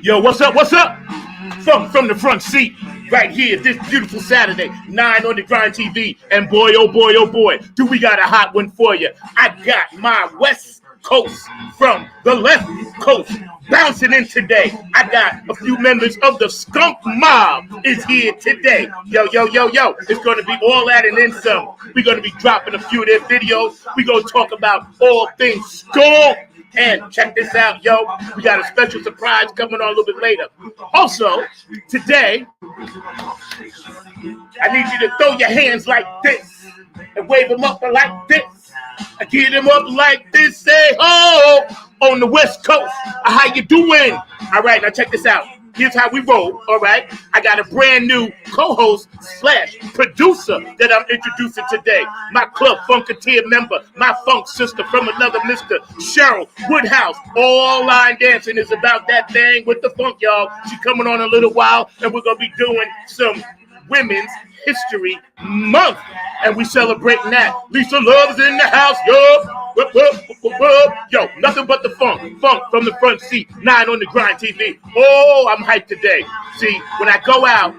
Yo, what's up? What's up? From the front seat, right here, this beautiful Saturday, 9 on the Grind TV. And boy, oh boy, do we got a hot one for you. I got my West Coast from the left coast bouncing in today. I got a few members of the Skunk Mob is here today. Yo. It's going to be all that and then some. We're going to be dropping a few of their videos. We're going to talk about all things skunk. And check this out, yo. We got a special surprise coming on a little bit later. Also, today, I need you to throw your hands like this and wave them up like this. I get them up like this, say ho on the West Coast. How you doing? All right, now check this out. Here's how we roll, all right? I got a brand new co-host / producer that I'm introducing today. My Club Funketeer member, my funk sister from another Mr. Cheryl Woodhouse. All line dancing is about that thing with the funk, y'all. She's coming on a little while, and we're going to be doing some Women's History Month, and we celebrating that. Lisa Love's in the house, yo. Yo, nothing but the funk from the front seat. 9 on the Grind TV. Oh, I'm hyped today. See, when I go out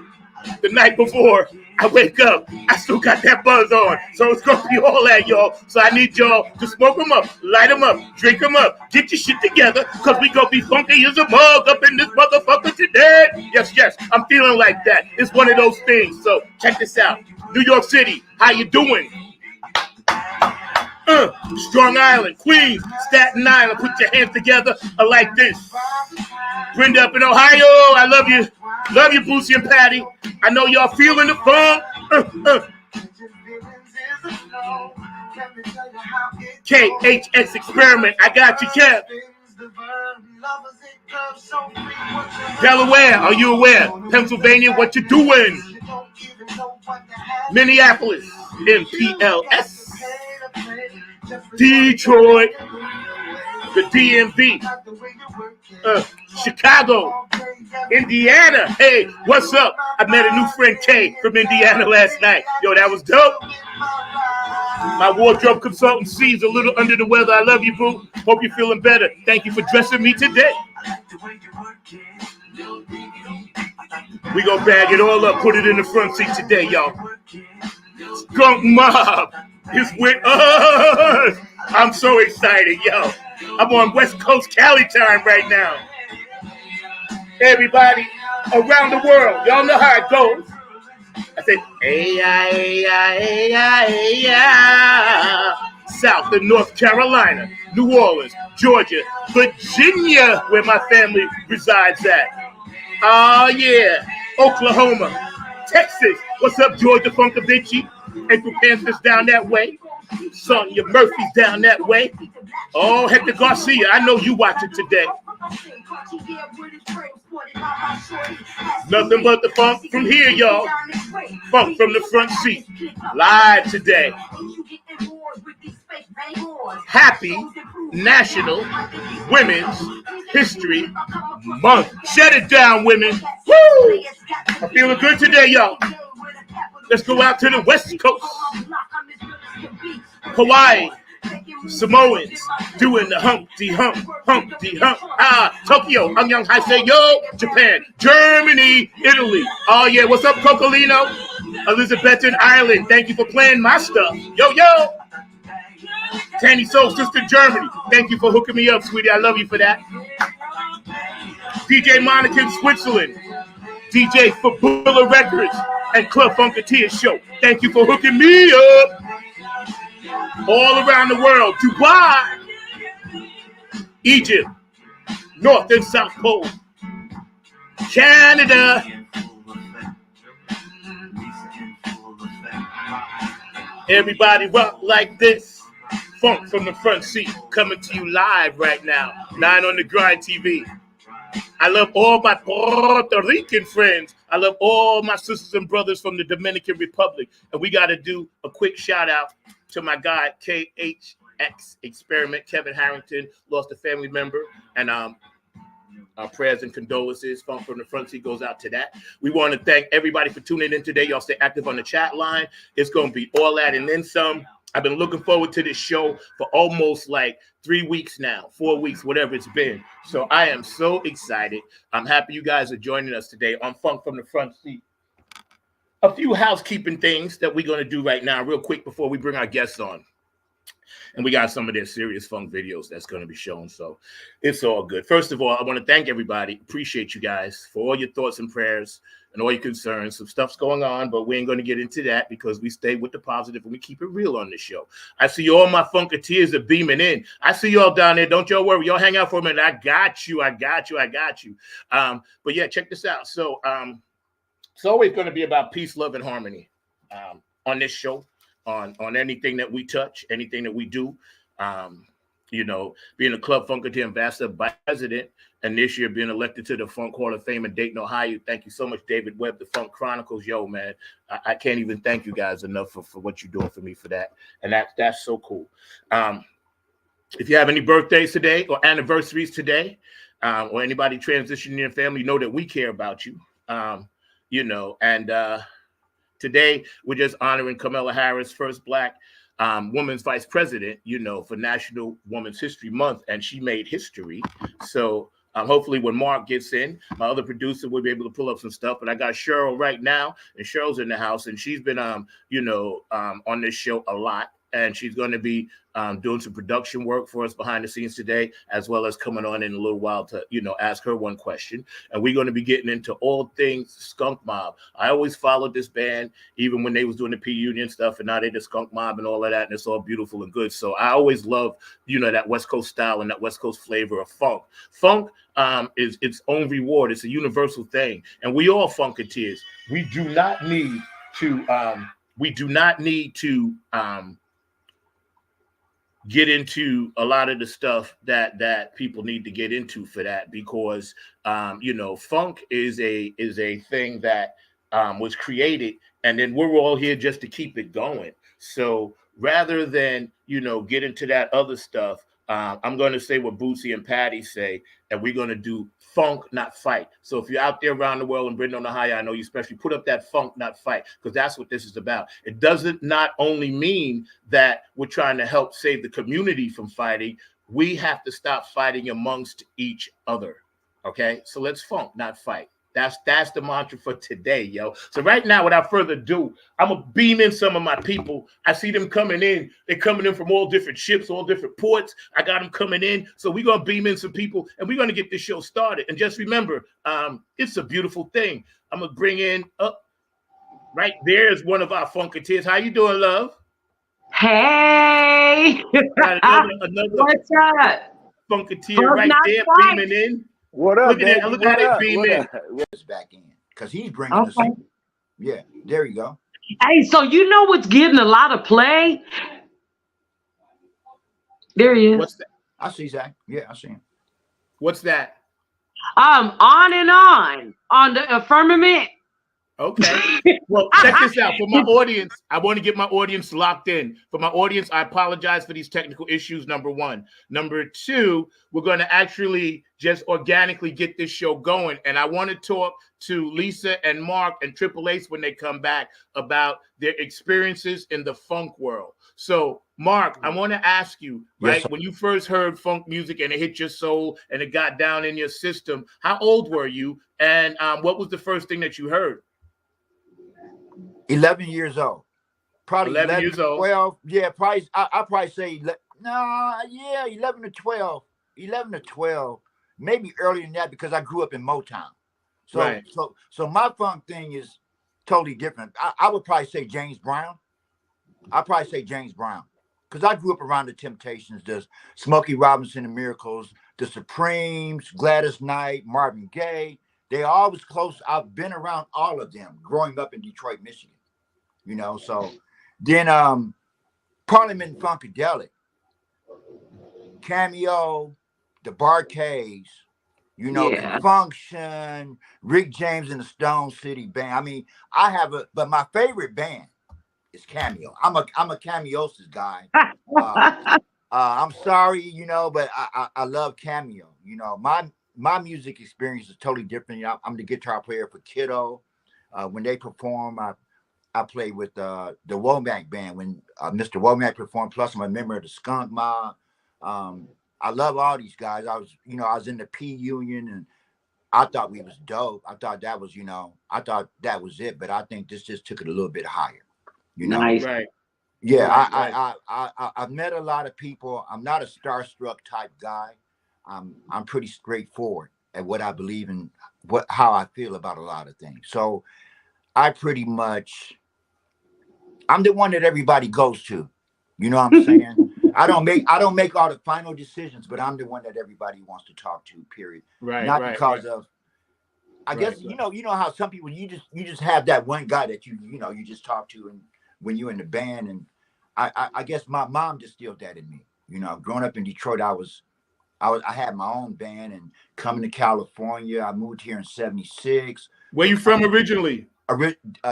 the night before I wake up, I still got that buzz on. So it's going to be all that, y'all. So I need y'all to smoke them up, light them up, drink them up, get your shit together, because we going to be funky as a mug up in this motherfucker today. Yes, I'm feeling like that. It's one of those things. So check this out. New York City, how you doing? Strong Island, Queens, Staten Island, put your hands together like this. Brenda up in Ohio, I love you. Love you, Boosie and Patty. I know y'all feeling the funk. KHX Experiment, I got you, Kev. Delaware, are you aware? Pennsylvania, what you doing? Minneapolis, MPLS. Detroit, the DMV, Chicago, Indiana. Hey, what's up? I met a new friend, Kay, from Indiana last night. Yo, that was dope. My wardrobe consultant C's a little under the weather. I love you, boo. Hope you're feeling better. Thank you for dressing me today. We gonna bag it all up, put it in the front seat today, y'all. Skunk Mob is with us. I'm so excited, yo. I'm on West Coast Cali time right now. Everybody around the world, y'all know how it goes. I say, South and North Carolina, New Orleans, Georgia, Virginia, where my family resides at. Oh, yeah. Oklahoma, Texas. What's up, Georgia Funkavici? April Panthers down that way. Sonia Murphy's down that way. Oh, Hector Garcia, I know you watching today. Nothing but the funk from here, y'all. Funk from the front seat. Live today. Happy National Women's History Month. Shut it down, women. Woo! I'm feeling good today, y'all. Let's go out to the West Coast. Hawaii, Samoans doing the Humpty Hump. Tokyo, I'm Young High, say yo. Japan, Germany, Italy. Oh yeah, what's up, Cocolino? Elizabethan Ireland, thank you for playing my stuff. Yo. Tanny Soul, Sister Germany, thank you for hooking me up, sweetie. I love you for that. DJ Monacan, Switzerland. DJ for Bulla Records and Club Funketeer Show. Thank you for hooking me up. All around the world. Dubai, Egypt, North and South Pole, Canada, everybody rock like this. Funk from the front seat coming to you live right now. 9 on the Grind TV. I love all my Puerto Rican friends. I love all my sisters and brothers from the Dominican Republic. And we got to do a quick shout out to my guy, KHX Experiment. Kevin Harrington lost a family member. And our prayers and condolences. Funk from the front seat goes out to that. We want to thank everybody for tuning in today. Y'all stay active on the chat line. It's going to be all that and then some. I've been looking forward to this show for almost like 3 weeks now, 4 weeks, whatever it's been. So I am so excited. I'm happy you guys are joining us today on Funk from the Front Seat. A few housekeeping things that we're going to do right now, real quick, before we bring our guests on. And we got some of their serious funk videos that's going to be shown. So it's all good. First of all, I want to thank everybody. Appreciate you guys for all your thoughts and prayers and all your concerns. Some stuff's going on, but we ain't going to get into that because we stay with the positive and we keep it real on this show. I see all my Funketeers are beaming in. I see y'all down there. Don't y'all worry. Y'all hang out for a minute. I got you. But yeah, check this out. So it's always going to be about peace, love, and harmony on this show. On anything that we touch, anything that we do, being a Club Funketeer Ambassador Vice President, and this year being elected to the Funk Hall of Fame in Dayton, Ohio. Thank you so much, David Webb, the Funk Chronicles. Yo, man, I can't even thank you guys enough for what you're doing for me for that. And that's so cool. If you have any birthdays today or anniversaries today, or anybody transitioning in your family, know that we care about you, Today, we're just honoring Kamala Harris, first Black woman's vice president, for National Women's History Month, and she made history. So hopefully when Mark gets in, my other producer will be able to pull up some stuff. But I got Cheryl right now, and Cheryl's in the house, and she's been, on this show a lot. And she's going to be doing some production work for us behind the scenes today, as well as coming on in a little while to, ask her one question. And we're going to be getting into all things Skunk Mob. I always followed this band, even when they was doing the P Union stuff, and now they're the Skunk Mob and all of that, and it's all beautiful and good. So I always love, that West Coast style and that West Coast flavor of funk. Funk is its own reward. It's a universal thing. And we all Funketeers. We do not need to get into a lot of the stuff that people need to get into for that, because funk is a thing that was created, and then we're all here just to keep it going. So rather than get into that other stuff, I'm going to say what Bootsy and Patty say, and we're going to do funk, not fight. So if you're out there around the world in Britain, Ohio, I know you especially, put up that funk, not fight, because that's what this is about. It doesn't not only mean that we're trying to help save the community from fighting. We have to stop fighting amongst each other. Okay, so let's funk, not fight. That's the mantra for today, yo. So right now, without further ado, I'm going to beam in some of my people. I see them coming in. They're coming in from all different ships, all different ports. I got them coming in. So we're going to beam in some people, and we're going to get this show started. And just remember, it's a beautiful thing. I'm going to bring in up right there is one of our Funketeers. How you doing, love? Hey. Got another What's up? Funketeer right there, beaming in. What up, look at it, look at it beam in. What's back in? Because he's bringing us in. Yeah, there you go. Hey, so you know what's getting a lot of play? There he is. What's that? I see Zach. Yeah, I see him. What's that? On and on the firmament. Okay. Well, check this out. For my audience, I want to get my audience locked in. For my audience, I apologize for these technical issues, number one. Number two, we're going to actually just organically get this show going. And I want to talk to Lisa and Mark and Triple Ace when they come back about their experiences in the funk world. So, Mark, I want to ask you, right, when you first heard funk music and it hit your soul and it got down in your system, how old were you? And what was the first thing that you heard? 11 years old. Probably 11 years old. 12. Yeah, probably. I probably say 11 to 12. 11 to 12. Maybe earlier than that, because I grew up in Motown. So, right. So my funk thing is totally different. I would probably say James Brown. Because I grew up around the Temptations, the Smokey Robinson and Miracles, the Supremes, Gladys Knight, Marvin Gaye. They always close. I've been around all of them growing up in Detroit, Michigan. So then Parliament Funkadelic, Cameo, the Barcades, Function, Rick James and the Stone City Band. I mean, but my favorite band is Cameo. I'm a Cameosis guy. I'm sorry, but I love Cameo. My music experience is totally different. I'm the guitar player for Kiddo. When they perform, I played with the Womack band when Mr. Womack performed. Plus, I'm a member of the Skunk Mob. I love all these guys. I was in the P Union, and I thought we was dope. I thought that was, I thought that was it. But I think this just took it a little bit higher. Nice. Right. Yeah, Right. I've met a lot of people. I'm not a starstruck type guy. I'm pretty straightforward at what I believe in, how I feel about a lot of things. So I pretty much, I'm the one that everybody goes to. You know what I'm saying? I don't make all the final decisions, but I'm the one that everybody wants to talk to. Period. Right. Not Right. because Right. of. I guess you know how some people you just have that one guy that you just talk to, and when you're in the band, and I guess my mom distilled that in me. Growing up in Detroit, I had my own band, and coming to California, I moved here in '76. Where you from originally?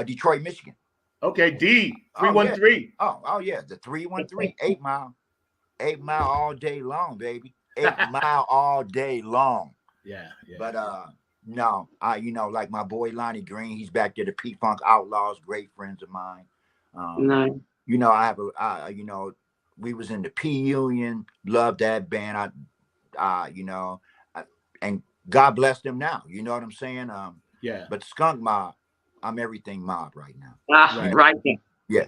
Detroit, Michigan. Okay, D 313. Oh yeah, the 313, 8 Mile, 8 Mile all day long, baby. 8 Mile all day long. Yeah. But no, like my boy Lonnie Green, he's back there. The P Funk Outlaws, great friends of mine. Nice. I have we was in the P Union, loved that band. And God bless them now. You know what I'm saying? Yeah. But Skunk Mob, I'm everything Mob right now. Right there. Yeah,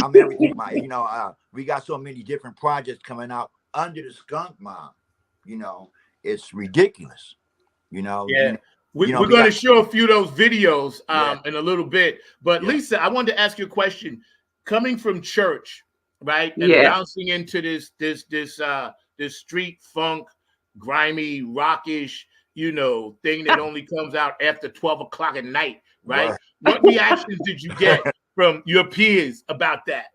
I'm everything Mob. We got so many different projects coming out under the Skunk Mob. It's ridiculous. Yeah. We're going to show a few of those videos in a little bit. But Lisa, I wanted to ask you a question. Coming from church, right, and bouncing into this street funk, grimy, rockish, thing that only comes out after 12 o'clock at night, right? What reactions did you get from your peers about that?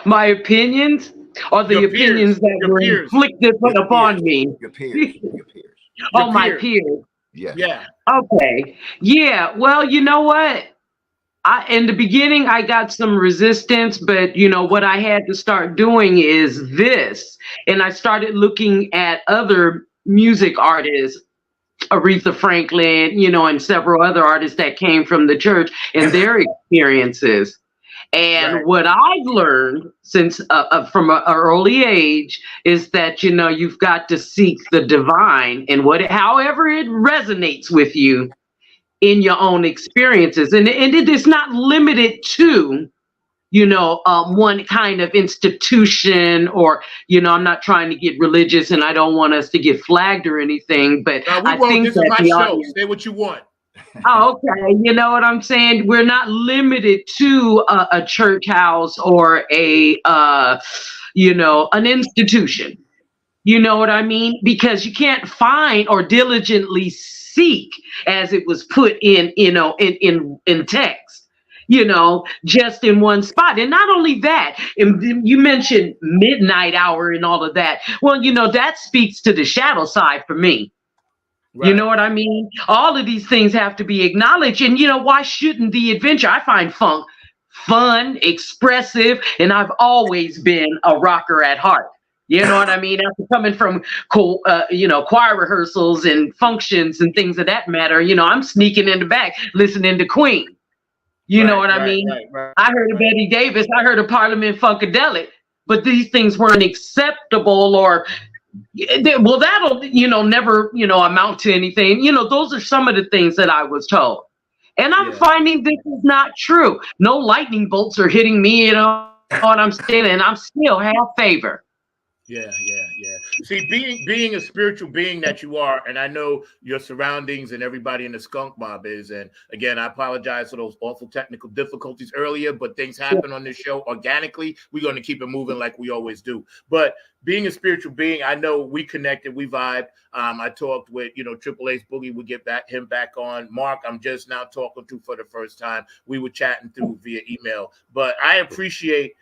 My opinions, or the opinions that were inflicted upon me? Your peers. My peers. Yeah. Okay. Yeah. Well, you know what? In the beginning, I got some resistance, but what I had to start doing is this. And I started looking at other music artists, Aretha Franklin, and several other artists that came from the church and their experiences. And what I've learned since from an early age is that, you've got to seek the divine and however it resonates with you in your own experiences. And it is not limited to, one kind of institution, or, I'm not trying to get religious, and I don't want us to get flagged or anything, but I think this is my show. Say what you want. Oh, okay. You know what I'm saying? We're not limited to a church house or an institution. You know what I mean? Because you can't find or diligently seek, as it was put in text, just in one spot. And not only that, and you mentioned midnight hour and all of that. Well, that speaks to the shadow side for me. Right. You know what I mean? All of these things have to be acknowledged. And, why shouldn't the adventure? I find funk fun, expressive, and I've always been a rocker at heart. You know what I mean? After coming from, choir rehearsals and functions and things of that matter, I'm sneaking in the back, listening to Queen. You know what I mean? Right. I heard of Betty Davis. I heard of Parliament Funkadelic, but these things weren't acceptable, or, well, that'll, never, amount to anything. Those are some of the things that I was told. And I'm finding this is not true. No lightning bolts are hitting me, what I'm saying, and I'm still half favor. Yeah. See, being a spiritual being that you are, and I know your surroundings and everybody in the Skunk Mob is, and again, I apologize for those awful technical difficulties earlier, but things happen on this show organically. We're going to keep it moving like we always do. But being a spiritual being, I know we connected, we vibe. I talked with, Triple Ace Boogie, we get him back on. Mark, I'm just now talking to for the first time. We were chatting through via email, but I appreciate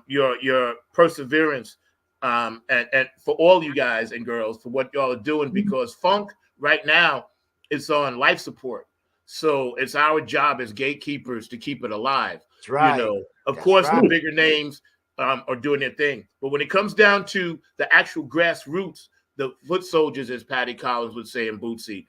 your perseverance. And for all you guys and girls, for what y'all are doing, because funk right now is on life support. So it's our job as gatekeepers to keep it alive. That's right. Of course, the bigger names are doing their thing. But when it comes down to the actual grassroots, the foot soldiers, as Patty Collins would say in Bootsy,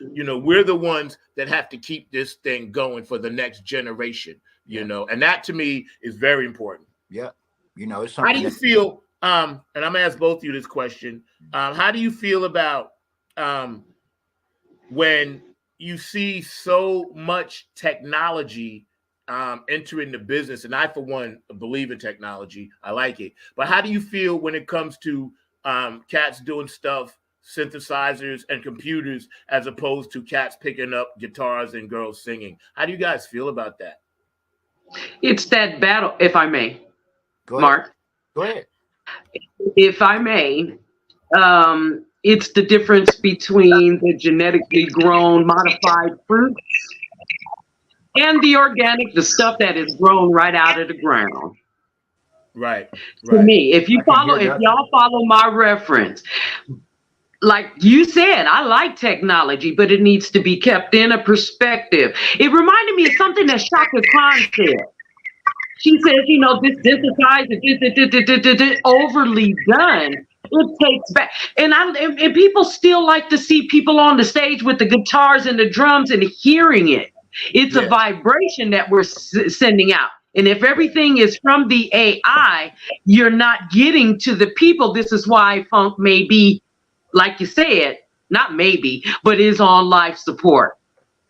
You know, we're the ones that have to keep this thing going for the next generation. You know, and that to me is very important. Yeah, you know, it's How do something you that feel? And I'm gonna ask both of you this question. How do you feel about when you see so much technology entering the business? And I, for one, believe in technology. I like it. But how do you feel when it comes to cats doing stuff, synthesizers and computers, as opposed to cats picking up guitars and girls singing? How do you guys feel about that? It's that battle, if I may, go ahead. Mark. Go ahead. If I may, it's the difference between the genetically grown modified fruit and the organic, the stuff that is grown right out of the ground. Right, To right. me, if y'all follow my reference, like you said, I like technology, but it needs to be kept in a perspective. It reminded me of something that Shaka Khan said. She says, you know, this synthesizer, this overly done. It takes back, and people still like to see people on the stage with the guitars and the drums and hearing it. It's a vibration that we're sending out. And if everything is from the AI, you're not getting to the people. This is why funk may be, like you said, not maybe, but is on life support.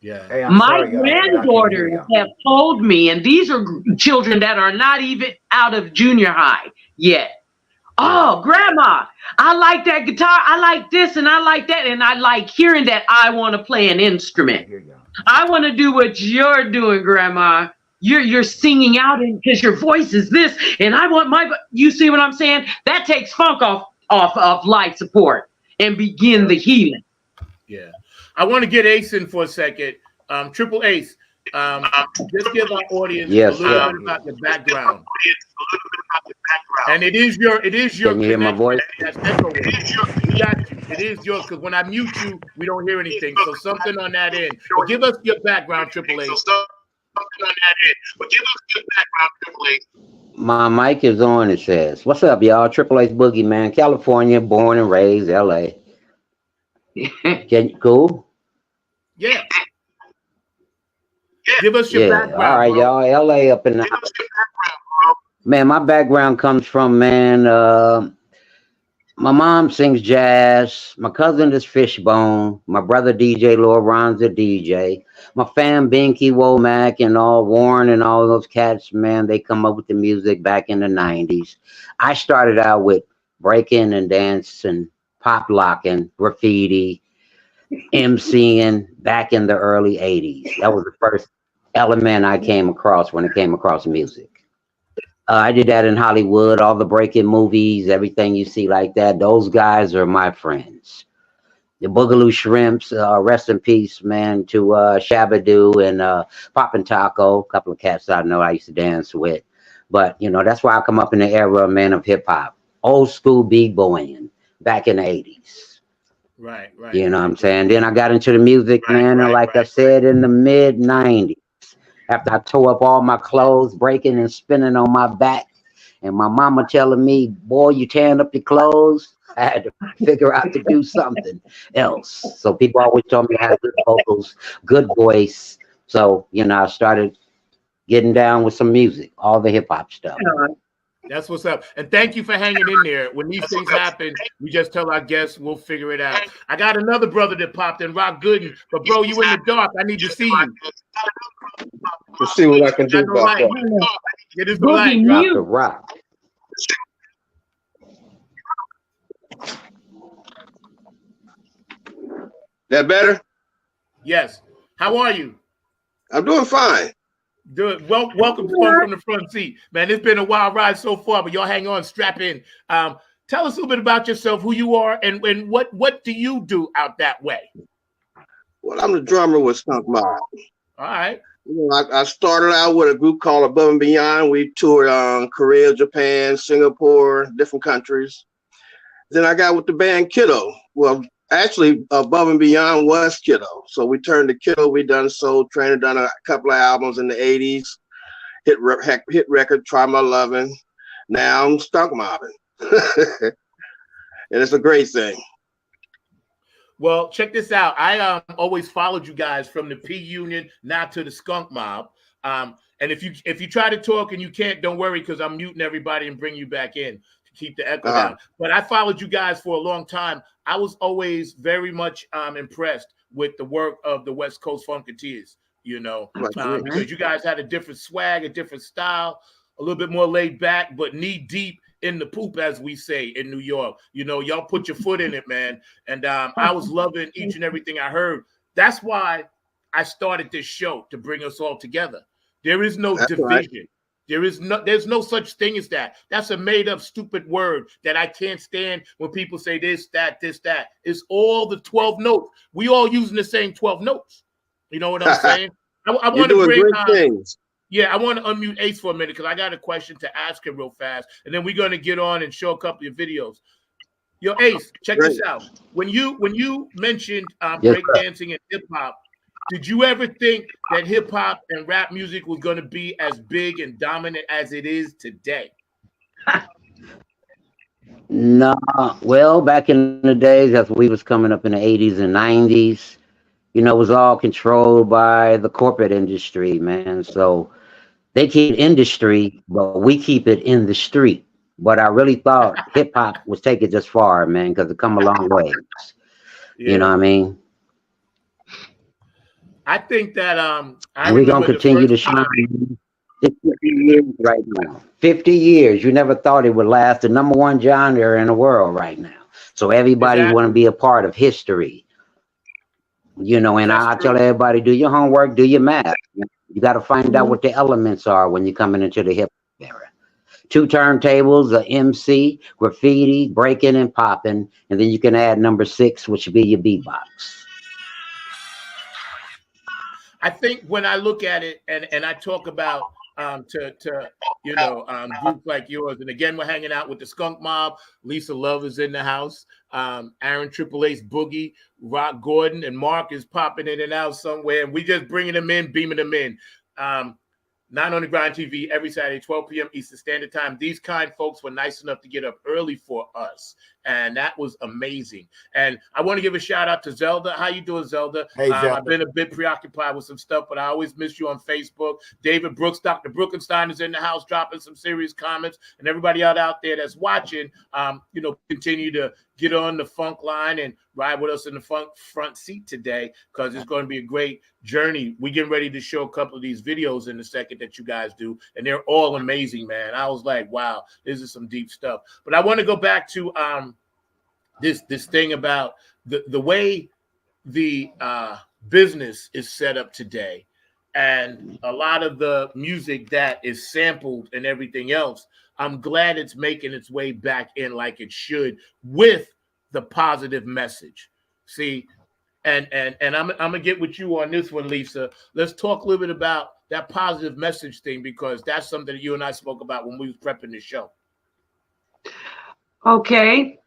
Yeah. Hey, I'm My sorry, y'all, but I can't hear granddaughters y'all. have told me, and these are children that are not even out of junior high yet. Oh, grandma, I like that guitar. I like this and I like that. And I like hearing that I want to play an I instrument. hear y'all. I want to do what you're doing, grandma. You're singing out because your voice is this, and I want you see what I'm saying? That takes funk off of life support and begin the healing. Yeah. I want to get Ace in for a second. Triple Ace, just give our audience a little bit about the background. And it is your Can you hear my voice? That's echoing. We got you. It is yours, because when I mute you, we don't hear anything. So something on that end. But give us your background, Triple Ace. My mic is on, it says. What's up, y'all? Triple H Boogie, man. California, born and raised, LA. Cool? Yeah. Give us your background. All right, bro. y'all. LA up in the... Man, my background comes from, man, my mom sings jazz. My cousin is Fishbone. My brother DJ Ron's a DJ. My fam Binky Womack and all Warren and all those cats, man, they come up with the music back in the 90s. I started out with breaking and dance and pop locking, graffiti, MCing back in the early 80s. That was the first element I came across when it came across music. I did that in Hollywood, all the breaking movies, everything you see like that. Those guys are my friends. The Boogaloo Shrimps, rest in peace, man, to Shabadoo and Poppin' Taco, a couple of cats I know I used to dance with. But, you know, that's why I come up in the era, man, of hip hop. Old school b-boying back in the 80s. Right. You know what I'm saying? Then I got into the music, man, and like I said, in the mid 90s. After I tore up all my clothes, breaking and spinning on my back, and my mama telling me, boy, you tearing up your clothes, I had to figure out to do something else. So people always told me I had good vocals, good voice. So, you know, I started getting down with some music, all the hip hop stuff. That's what's up. And thank you for hanging in there. When these things happen, we just tell our guests we'll figure it out. I got another brother that popped in, Rock Gooden. But, bro, you in the dark. I need to see you. Let's see what I can do about that. Get us the light, Drop the rock. That better? Yes. How are you? I'm doing fine. Good. Welcome to Fun from the Front Seat. Man, it's been a wild ride so far, but y'all hang on, strap in. Tell us a little bit about yourself, who you are, and what do you do out that way? Well, I'm the drummer with Skunk Mob. All right. You know, I started out with a group called Above and Beyond. We toured Korea, Japan, Singapore, different countries. Then I got with the band Kiddo. Well, actually, Above and Beyond was Kiddo. So we turned to Kiddo. We done Soul Train, done a couple of albums in the 80s. Hit record, Try My Lovin'. Now I'm Skunk Mobbing. And it's a great thing. Well, check this out. I always followed you guys from the P Union now to the Skunk Mob. And if you try to talk and you can't, don't worry because I'm muting everybody and bring you back in to keep the echo down. But I followed you guys for a long time. I was always very much impressed with the work of the West Coast Funketeers. You know, because you guys had a different swag, a different style, a little bit more laid back, but knee deep in the poop, as we say in New York. You know, y'all put your foot in it, man. And I was loving each and everything I heard. That's why I started this show, to bring us all together. There is no division. Right. There's no such thing as that. That's a made up stupid word that I can't stand when people say this, that, this, that. It's all the 12 notes. We all using the same 12 notes. You know what I'm saying? I want to bring things. Yeah, I want to unmute Ace for a minute because I got a question to ask him real fast, and then we're going to get on and show a couple of videos. Yo, Ace, check this out. When you mentioned breakdancing and hip hop, did you ever think that hip hop and rap music was going to be as big and dominant as it is today? No, well, back in the days as we was coming up in the 80s and 90s, you know, it was all controlled by the corporate industry, man. So they keep industry, but we keep it in the street. But I really thought hip hop was taking this far, man, because it come a long way. Yeah. You know what I mean? I think that we're gonna continue to shine. 50 years right now. 50 years. You never thought it would last. The #1 genre in the world right now. So everybody want to be a part of history. You know, and I tell everybody, do your homework, do your math. You got to find out what the elements are when you're coming into the hip hop era. 2 turntables, a MC, graffiti, breaking and popping, and then you can add number 6, which would be your beatbox. I think when I look at it and I talk about to groups like yours, and again, we're hanging out with the Skunk Mob. Lisa Love is in the house. Aaron Triple Ace Boogie, Rock Gordon, and Mark is popping in and out somewhere, and we just bringing them in, beaming them in. 9 on the Grind TV every Saturday, 12 p.m. Eastern Standard Time. These kind folks were nice enough to get up early for us, and that was amazing. And I want to give a shout out to Zelda. How you doing, Zelda? Hey, Zelda. I've been a bit preoccupied with some stuff, but I always miss you on Facebook. David Brooks, Dr. Brookenstein is in the house dropping some serious comments, and everybody out there that's watching, continue to get on the funk line and ride with us in the funk front seat today, because it's going to be a great journey. We getting ready to show a couple of these videos in a second that you guys do, and they're all amazing, man. I was like, wow, this is some deep stuff. But I want to go back to this thing about the way the business is set up today, and a lot of the music that is sampled and everything else. I'm glad it's making its way back in like it should, with the positive message. See, and I'm gonna get with you on this one, Lisa. Let's talk a little bit about that positive message thing, because that's something that you and I spoke about when we was prepping the show. Okay,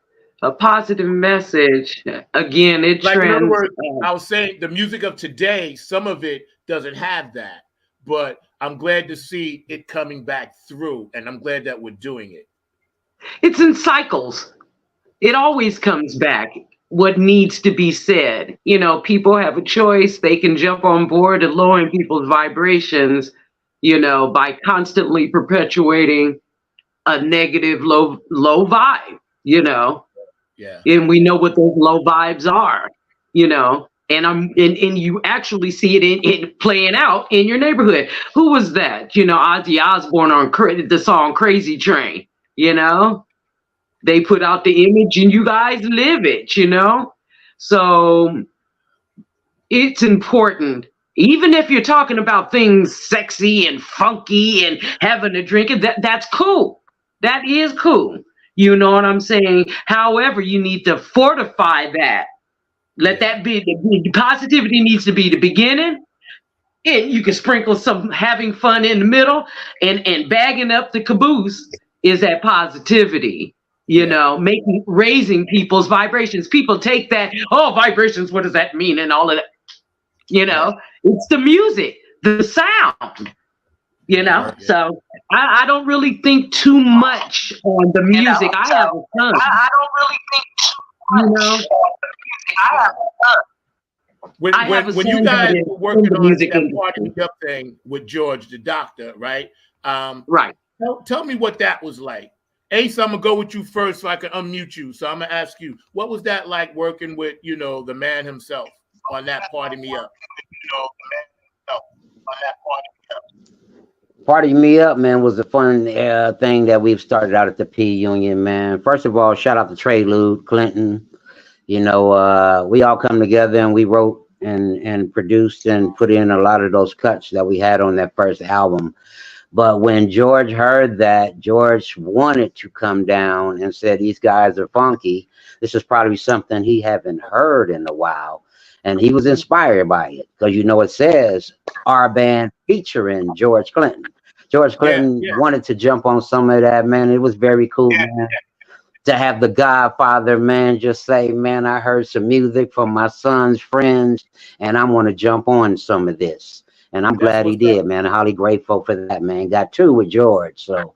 a positive message. Again, it like trends. In other words, I was saying the music of today, some of it doesn't have that, but I'm glad to see it coming back through, and I'm glad that we're doing it. It's in cycles. It always comes back. What needs to be said. You know, people have a choice. They can jump on board and lowering people's vibrations, by constantly perpetuating a negative low vibe, Yeah. And we know what those low vibes are, and you actually see it in playing out in your neighborhood. Who was that? Ozzy Osbourne on the song Crazy Train, They put out the image and you guys live it, So it's important. Even if you're talking about things sexy and funky and having a drink, that's cool. That is cool. You know what I'm saying? However, you need to fortify that. Let that be, the positivity needs to be the beginning. And you can sprinkle some having fun in the middle, and bagging up the caboose is that positivity. Raising people's vibrations. People take that, vibrations, what does that mean? And all of that, it's the music, the sound, So I don't really think too much on the music. I have a son. I don't really think too You know, When I have a when you son guys that is were in working the on music that Party industry. Me Up thing with George the Doctor, right? Right. Tell me what that was like. Ace, I'm gonna go with you first so I can unmute you. So I'm gonna ask you, what was that like working with, you know, the man himself on that Party Me Up? Party Me Up, man, was a fun thing that we've started out at the P Union, man. First of all, shout out to Trey Lude, Clinton. You know, we all come together and we wrote and produced and put in a lot of those cuts that we had on that first album. But when George heard that, George wanted to come down and said, these guys are funky. This is probably something he haven't heard in a while. And he was inspired by it because, you know, it says our band featuring George Clinton. George Clinton wanted to jump on some of that, man. It was very cool, man. To have the Godfather, man, just say, man, I heard some music from my son's friends and I want to jump on some of this. And I'm glad he did, man. I'm highly grateful for that, man. Got two with George. So,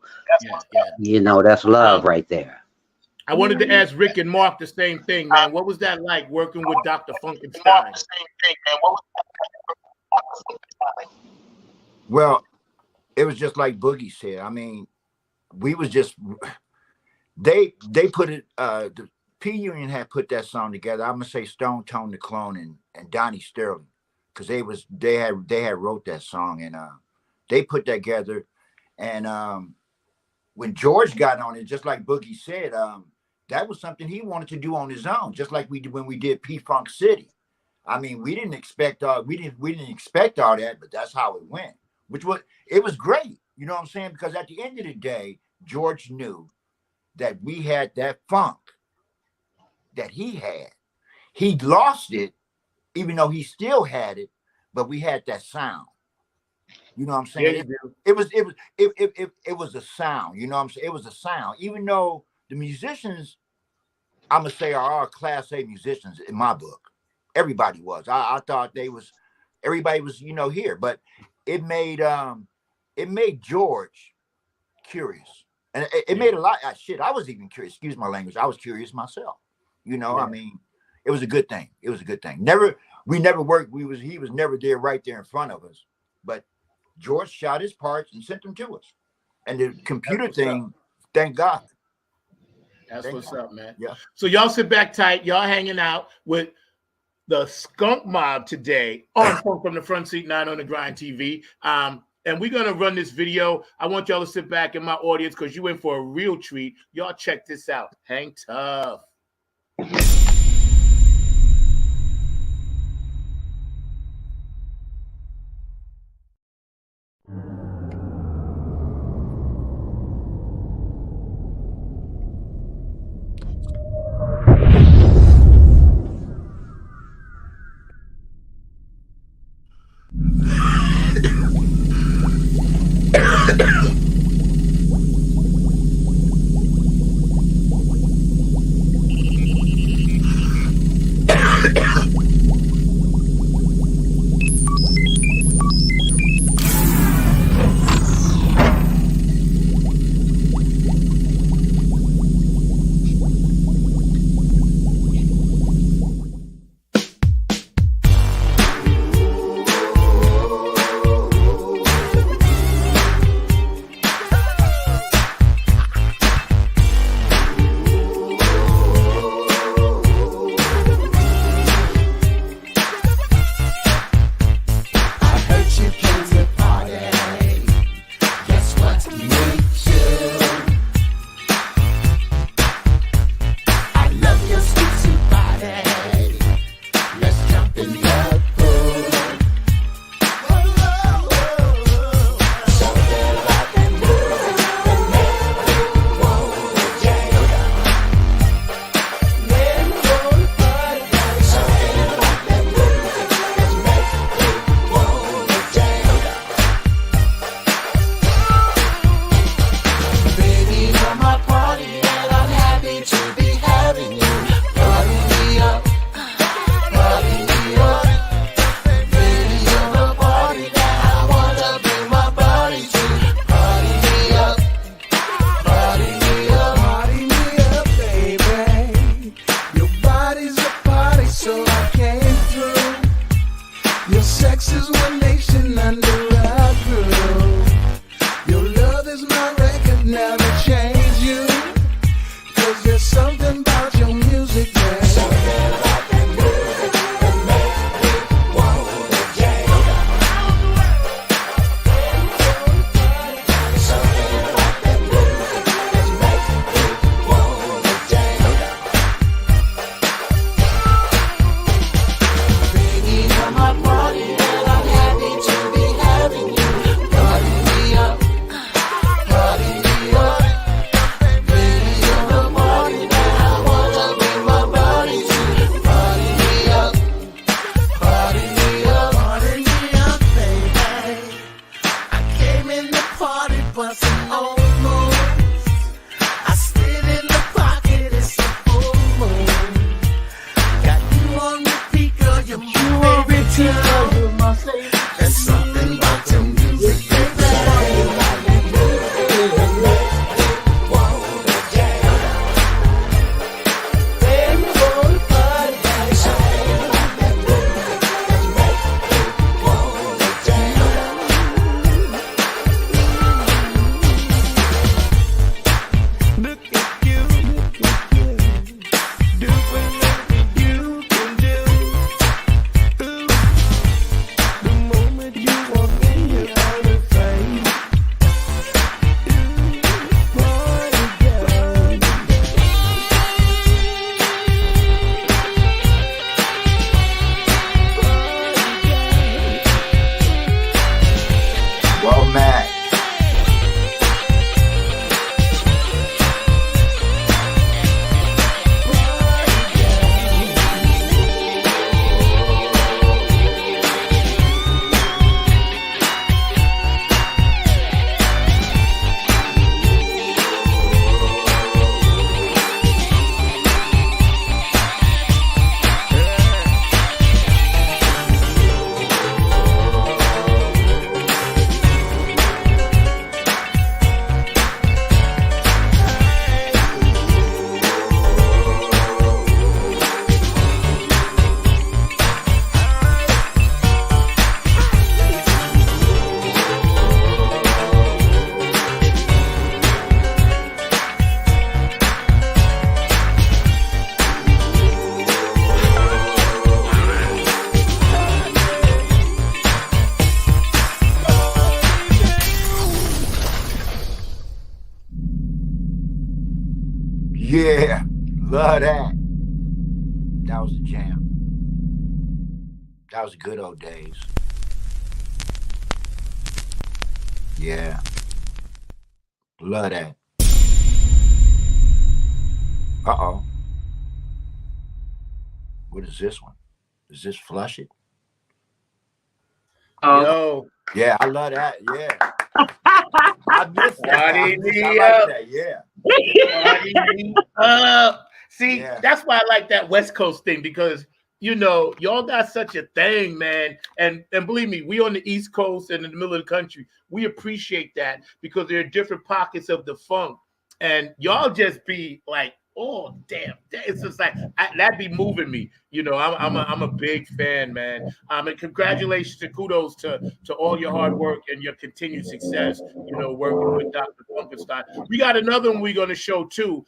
you know, that's love right there. I wanted to ask Rick and Mark the same thing, man. What was that like working with Dr. Funkenstein? Well, it was just like Boogie said. I mean, we was just they put it. The P Union had put that song together. I'm gonna say Stone Tone the Clone and Donnie Sterling, because they had wrote that song, and they put that together. And when George got on it, just like Boogie said, that was something he wanted to do on his own, just like we did when we did P Funk City. I mean, we didn't expect all that, but that's how it went. It was great, you know what I'm saying? Because at the end of the day, George knew that we had that funk that he had. He lost it, even though he still had it, but we had that sound. You know what I'm saying? It was a sound. You know what I'm saying? It was a sound. Even though the musicians, I'm gonna say, are all Class A musicians in my book. Everybody was. I thought everybody was, you know, here, but it made George curious, and it made a lot. Shit, I was even curious. Excuse my language. I was curious myself. You know, I mean, it was a good thing. It was a good thing. We never worked. He was never there, right there in front of us, but George shot his parts and sent them to us. And the computer thing, thank God. That's what's up, man. Yeah. So y'all sit back tight. Y'all hanging out with the Skunk Mob today on Funk from the Front Seat 9 on the Grind TV. And we're going to run this video. I want y'all to sit back in my audience because you in for a real treat. Y'all check this out. Hang tough. party bustin' almost. I slid in the pocket, it's a full moon. Got you on repeat, girl, you're my favorite. There's something about your music, baby. Well, Mac. Yeah, love that. That was a jam. That was the good old days. Yeah, love that. Uh-oh. What is this one? Is this Flush It? Yo, Yeah, I love that. Yeah. I missed that. Party I me like up. that. Yeah. Party me up. See, Yeah. that's why I like that West Coast thing because you know y'all got such a thing, man. And believe me, we on the East Coast and in the middle of the country, we appreciate that because there are different pockets of the funk, and y'all just be like, oh damn, it's just like that'd be moving me. You know, I'm a big fan, man. And congratulations and kudos to all your hard work and your continued success. You know, working with Dr. Funkenstein. We got another one we're gonna show too.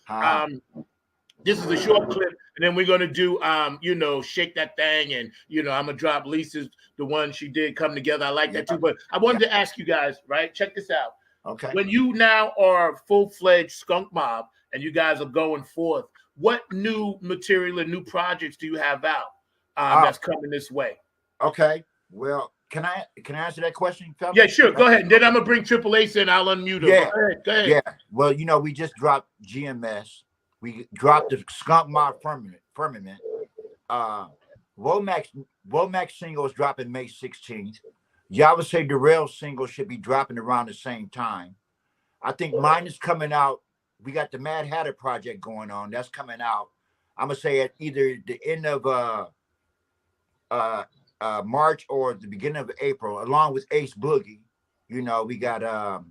This is a short clip, and then we're gonna do you know, Shake That Thing, and you know, I'm gonna drop Lisa's the one she did Come Together. I like that too. But I wanted to ask you guys, right? Check this out. Okay. When you now are full-fledged Skunk Mob and you guys are going forth, what new material and new projects do you have out that's coming this way? Okay. Well, can I answer that question, fella? Yeah, sure. Go ahead. And then I'm gonna bring Triple Ace in. I'll unmute him. Yeah. Go ahead. Yeah. Well, you know, we just dropped GMS. We dropped the Skunk Mob Firmament. Womack single is dropping May 16th. Yavase Darrell single should be dropping around the same time. I think mine is coming out. We got the Mad Hatter project going on. That's coming out. I'm gonna say at either the end of March or the beginning of April, along with Ace Boogie. You know, we got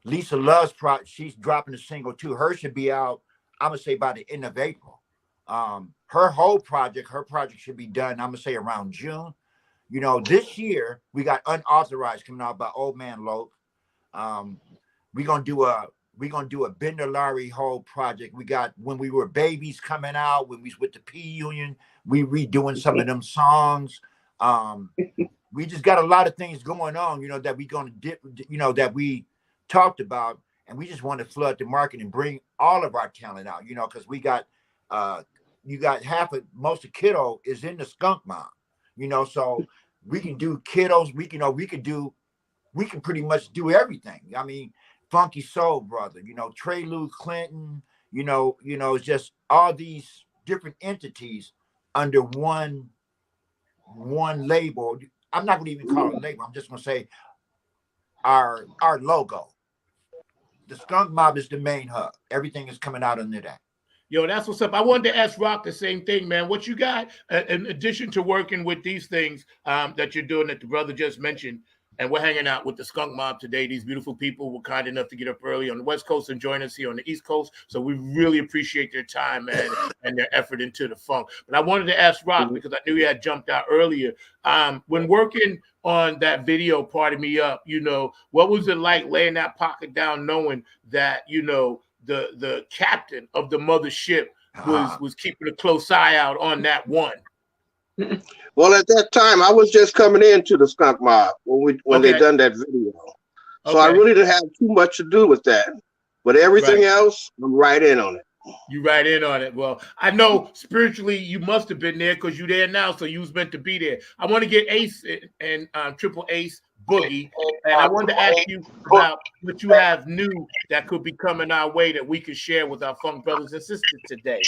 Lisa Love's she's dropping a single too. Her should be out, I'm gonna say by the end of April. Her project should be done, I'm gonna say around June. You know, this year we got Unauthorized coming out by Old Man Loke. We're gonna do a Bender Larry whole project. We got When We Were Babies coming out. When we was with the P Union, we redoing some of them songs. We just got a lot of things going on, you know, that we gonna that we talked about, and we just want to flood the market and bring all of our talent out, you know, because we got you got most of Kiddo is in the Skunk Mob, you know, so we can do Kiddos, we can pretty much do everything. I mean, Funky Soul Brother, you know, Trey Lou Clinton, you know, it's just all these different entities under one label. I'm not gonna even call it a label. I'm just gonna say our logo. The Skunk Mob is the main hub. Everything is coming out under that. Yo, that's what's up. I wanted to ask Rock the same thing, man. What you got in addition to working with these things that you're doing that the brother just mentioned, and we're hanging out with the Skunk Mob today. These beautiful people were kind enough to get up early on the West Coast and join us here on the East Coast. So we really appreciate their time, man, and their effort into the funk. But I wanted to ask Rock, because I knew he had jumped out earlier. When working on that video, Party Me Up, you know, what was it like laying that pocket down, knowing that, you know, the captain of the mothership was keeping a close eye out on that one? Well, at that time, I was just coming into the Skunk Mob when they done that video. So I really didn't have too much to do with that. But everything else, I'm right in on it. You right in on it. Well, I know spiritually you must have been there because you're there now, so you was meant to be there. I want to get Ace and Triple Ace Boogie, and I wanted to ask you about what you have new that could be coming our way that we could share with our funk brothers and sisters today.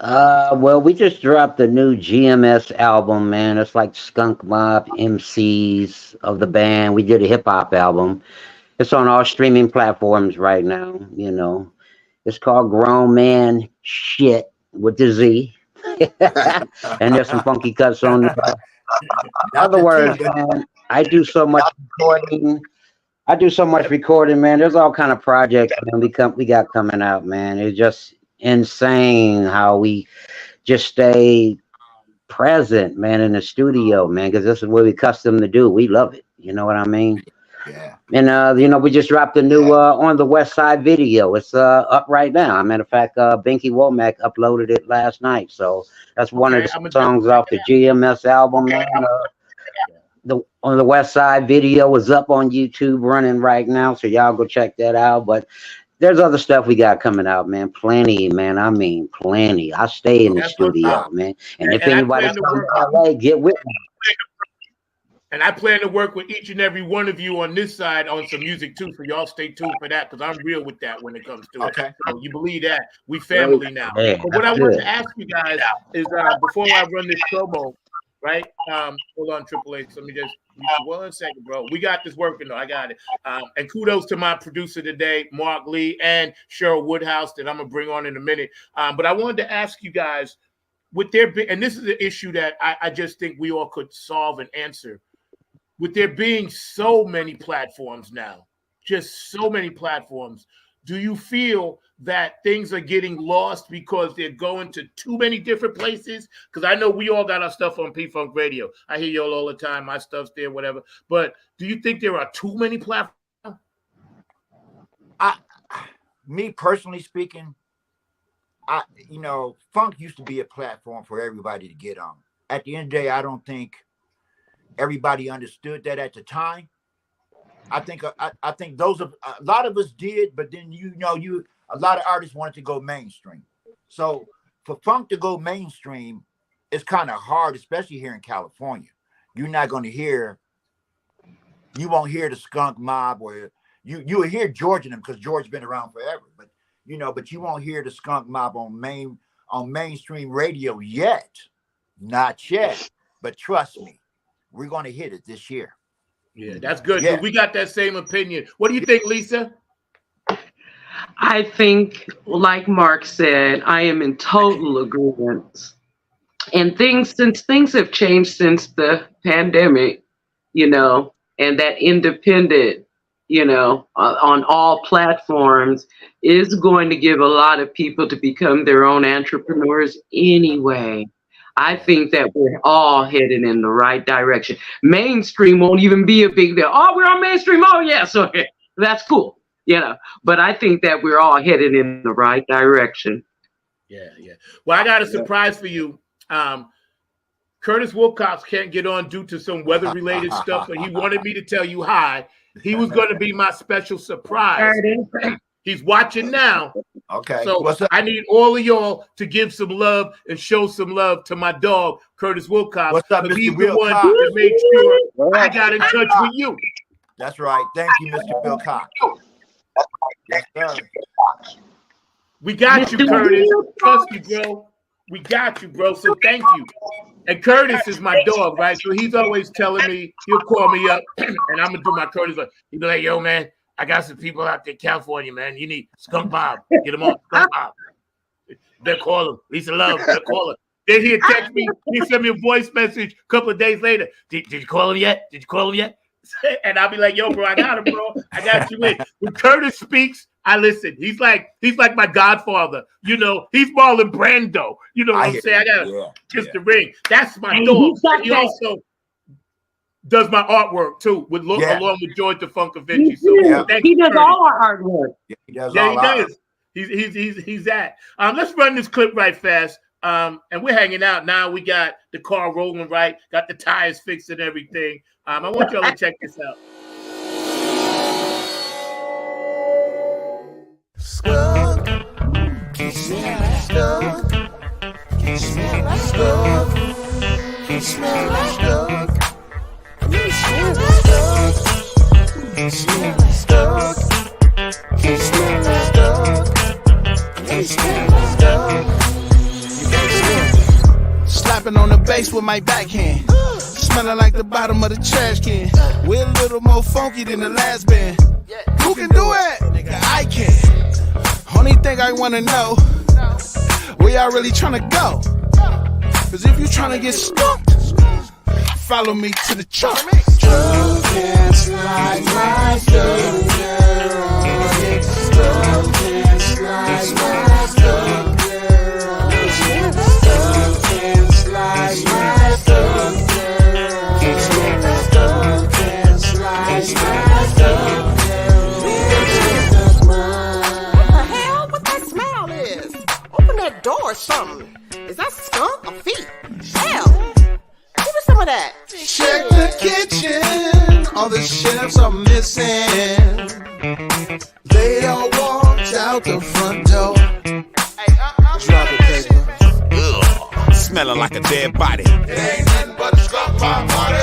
Well, we just dropped the new GMS album, man. It's like Skunk Mob MCs of the band. We did a hip hop album. It's on all streaming platforms right now, you know. It's called Grown Man Shit with the Z. And there's some funky cuts on there. In other words, man, I do so much recording, man. There's all kind of projects, man, we got coming out, man. It's just insane how we just stay present, man, in the studio, man, because this is what we accustomed to do. We love it. You know what I mean? Yeah. And you know, we just dropped a new On the West Side video. It's up right now. Matter of fact, Binky Womack uploaded it last night. So that's one of the songs off the GMS album, man. The On the West Side video is up on YouTube running right now. So y'all go check that out. But there's other stuff we got coming out, man. Plenty, man. I mean, plenty. I stay in the studio, man. And if anybody's coming to LA, get with me. And I plan to work with each and every one of you on this side on some music too. So y'all stay tuned for that, because I'm real with that when it comes to it. So you believe that? We family now. Yeah, but what I want to ask you guys is before I run this promo, right? Hold on, Triple H. Let me just 1 second, bro. We got this working though. I got it. And kudos to my producer today, Mark Lee, and Cheryl Woodhouse, that I'm gonna bring on in a minute. But I wanted to ask you guys, with there be, and this is an issue that I just think we all could solve and answer. With there being so many platforms now, just so many platforms, do you feel that things are getting lost because they're going to too many different places? Because I know we all got our stuff on P-Funk Radio. I hear y'all all the time. My stuff's there, whatever. But do you think there are too many platforms? Me personally speaking, you know, funk used to be a platform for everybody to get on. At the end of the day, I don't think everybody understood that at the time. I think those of a lot of us did, but then a lot of artists wanted to go mainstream. So for funk to go mainstream, it's kind of hard, especially here in California. You're not going to hear, you won't hear the Skunk Mob, or you will hear George in them because George's been around forever. But but you won't hear the Skunk Mob on mainstream radio yet, not yet. But trust me, we're going to hit it this year. Yeah, that's good. Yeah. We got that same opinion. What do you think, Lisa? I think, like Mark said, I am in total agreement. And since things have changed since the pandemic, and that independent, on all platforms is going to give a lot of people to become their own entrepreneurs anyway. I think that we're all headed in the right direction. Mainstream won't even be a big deal. Oh, we're on mainstream. Oh, yes. Okay. That's cool. But I think that we're all headed in the right direction. Yeah. Well, I got a surprise for you. Curtis Wilcox can't get on due to some weather-related stuff, but he wanted me to tell you hi. He was going to be my special surprise. He's watching now. Okay. So I need all of y'all to give some love and show some love to my dog, Curtis Wilcox. What's up, Mr. He's Wilcox? The one that made sure I got in touch with you. That's right. Thank you, Mr. Wilcox. Yes, sir. We got you, Curtis. Trust you, bro. We got you, bro. So thank you. And Curtis is my dog, right? So he's always telling me, he'll call me up and I'm gonna do my Curtis. He'll be like, yo, man, I got some people out there in California, man. You need Skunk Mob. Get him on. Skunk Mob. They'll call him. Lisa Love, they'll call him. Then he'll text me, he send me a voice message a couple of days later. Did you call him yet? Did you call him yet? And I'll be like, yo, bro, I got him, bro. I got you in. When Curtis speaks, I listen. He's like my godfather. You know, he's Marlon Brando. You know what I'm saying? I gotta kiss the ring. That's my dog. He also does my artwork too, along with George the Funkavinci. So he does all our artwork. Yeah, he does. Yeah, he does. He's that. Let's run this clip right fast. And we're hanging out now. We got the car rolling right, got the tires fixed and everything. I want y'all to check this out. Skunk, can you smell like skunk? Can you smell like skunk? Can you smell like skunk? Can you smell like skunk? Can you smell like skunk? Can you smell like skunk? Can you smell like skunk? Slapping on the bass with my backhand, smelling like the bottom of the trash can. We're a little more funky than the last band. Who can do it? Nigga, I can. Only thing I wanna know, where y'all really tryna go? Cause if you tryna get skunked, follow me to the truck. Drunk and slide my skunk girl on it. Drunk and slide my skunk girl on it. Skunk and slide my skunk girl on it. Skunk and slide my skunk girl on it. What the hell? What that smell is? Open that door or something. Is that skunk or feet? Hell, give me some of that. Check the kitchen, all the chefs are missing. They all walked out the front door. Drop it, paper. Ugh, smelling like a dead body. It ain't nothing but a skunk pop party.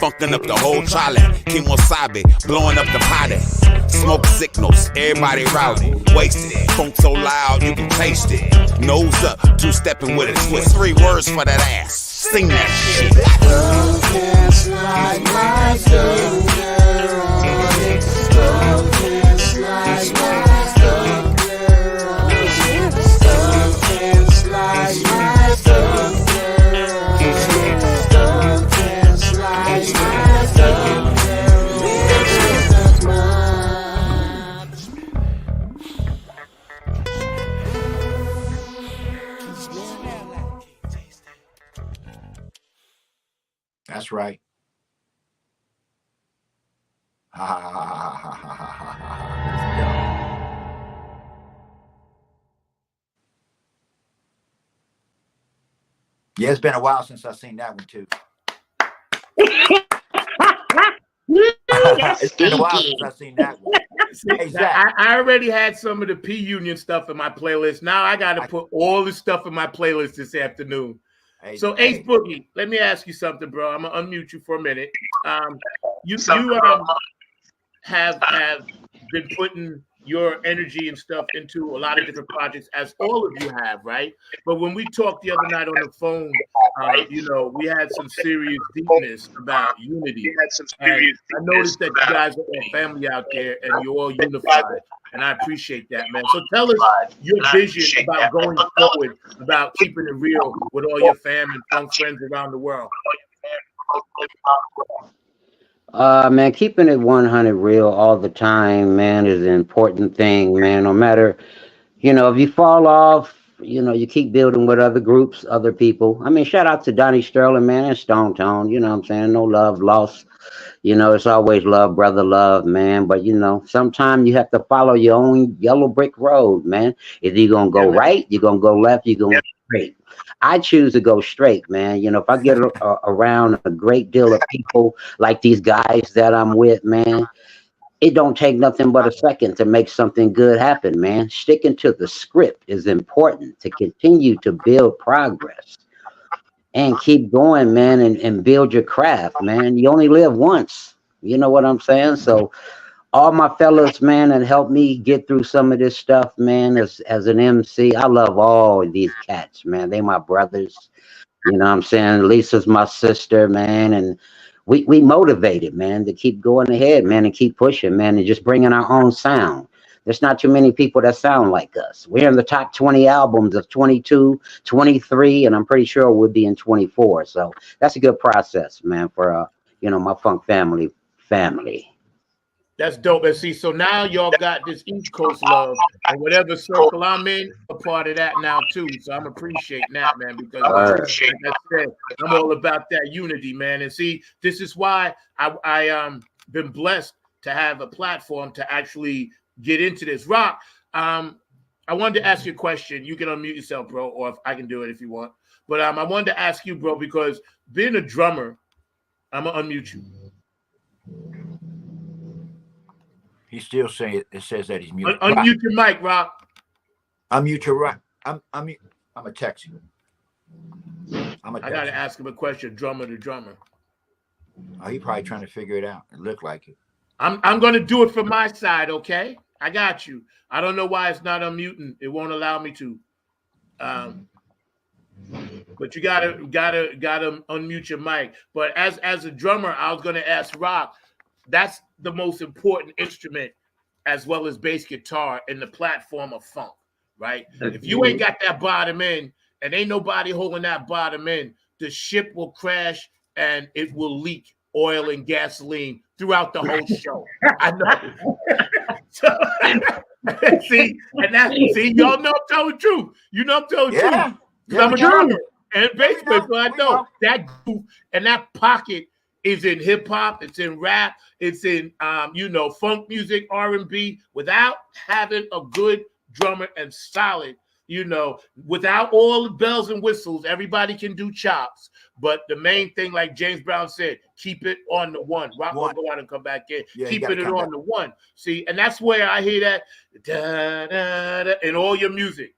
Funkin' up the whole trolley, Kimosabe, blowing up the potty. Smoke signals, everybody rowdy, wasted. Funk so loud you can taste it. Nose up, two-stepping with a twist. 3 words for that ass. Sing that shit. Skunk and slide my skunk girl on it. Skunk and slide my skunk girl on it. Skunk and slide my skunk girl on it. Skunk and slide my skunk girl on That's right. Ha ha ha ha ha ha ha ha. Yeah, it's been a while since I've seen that one too. It's been a while since I've seen that one. See, I already had some of the P Union stuff in my playlist. Now I got to put all the stuff in my playlist this afternoon. So Ace Boogie, let me ask you something, bro. I'm gonna unmute you for a minute. You have been putting your energy and stuff into a lot of different projects, as all of you have, right? But when we talked the other night on the phone, you know, we had some serious deepness about unity. And I noticed that you guys are all family out there and you're all unified. And I appreciate that, man. So tell us your vision about going forward, about keeping it real with all your fam and funk friends around the world. Man, keeping it 100 real all the time, man, is an important thing, man. No matter, you know, if you fall off, you know, you keep building with other groups, other people. I mean, shout out to Donnie Sterling, man, and Stone Tone, you know what I'm saying? No love lost. You know, it's always love, brother, love, man. But, you know, sometimes you have to follow your own yellow brick road, man. If you're going to go right, you're going to go left, you're going straight. I choose to go straight, man. You know, if I get around a great deal of people like these guys that I'm with, man, it don't take nothing but a second to make something good happen, man. Sticking to the script is important to continue to build progress and keep going, man, and build your craft, man. You only live once. You know what I'm saying? So all my fellas, man, and helped me get through some of this stuff, man. As an MC, I love all of these cats, man. They my brothers. You know what I'm saying? Lisa's my sister, man, and we motivated, man, to keep going ahead, man, and keep pushing, man, and just bringing our own sound. There's not too many people that sound like us. We're in the top 20 albums of 22, 23, and I'm pretty sure we'll be in 24. So that's a good process, man, for my funk family. That's dope. And see, so now y'all got this East Coast love, and whatever circle I'm in, a part of that now too. So I'm appreciating that, man, because like I said, I'm all about that unity, man. And see, this is why I been blessed to have a platform to actually get into this. Rock, I wanted to ask you a question. You can unmute yourself, bro, or if I can do it if you want. But I wanted to ask you, bro, because being a drummer, I'm gonna unmute you. He's still saying it says that he's muted. Unmute your mic, Rock. Unmute your right. I'm a text you. I gotta ask him a question, drummer to drummer. Oh, he probably trying to figure it out. It looked like it. I'm gonna do it from my side, okay? I got you. I don't know why it's not unmuting. It won't allow me to. But you gotta unmute your mic. But as a drummer, I was gonna ask Rock. That's the most important instrument, as well as bass guitar, in the platform of funk, right? If you ain't got that bottom end, and ain't nobody holding that bottom end, the ship will crash and it will leak oil and gasoline throughout the whole show. I know. See, y'all know I'm telling the truth. You know I'm telling the truth. Yeah, I'm a drummer and bass player, so I know that groove and that pocket is in hip hop, it's in rap, it's in funk music, R&B. Without having a good drummer and solid, without all the bells and whistles, everybody can do chops. But the main thing, like James Brown said, keep it on the one. Rock will go out and come back in. Yeah, keep it on the one. See, and that's where I hear that da, da, da, in all your music.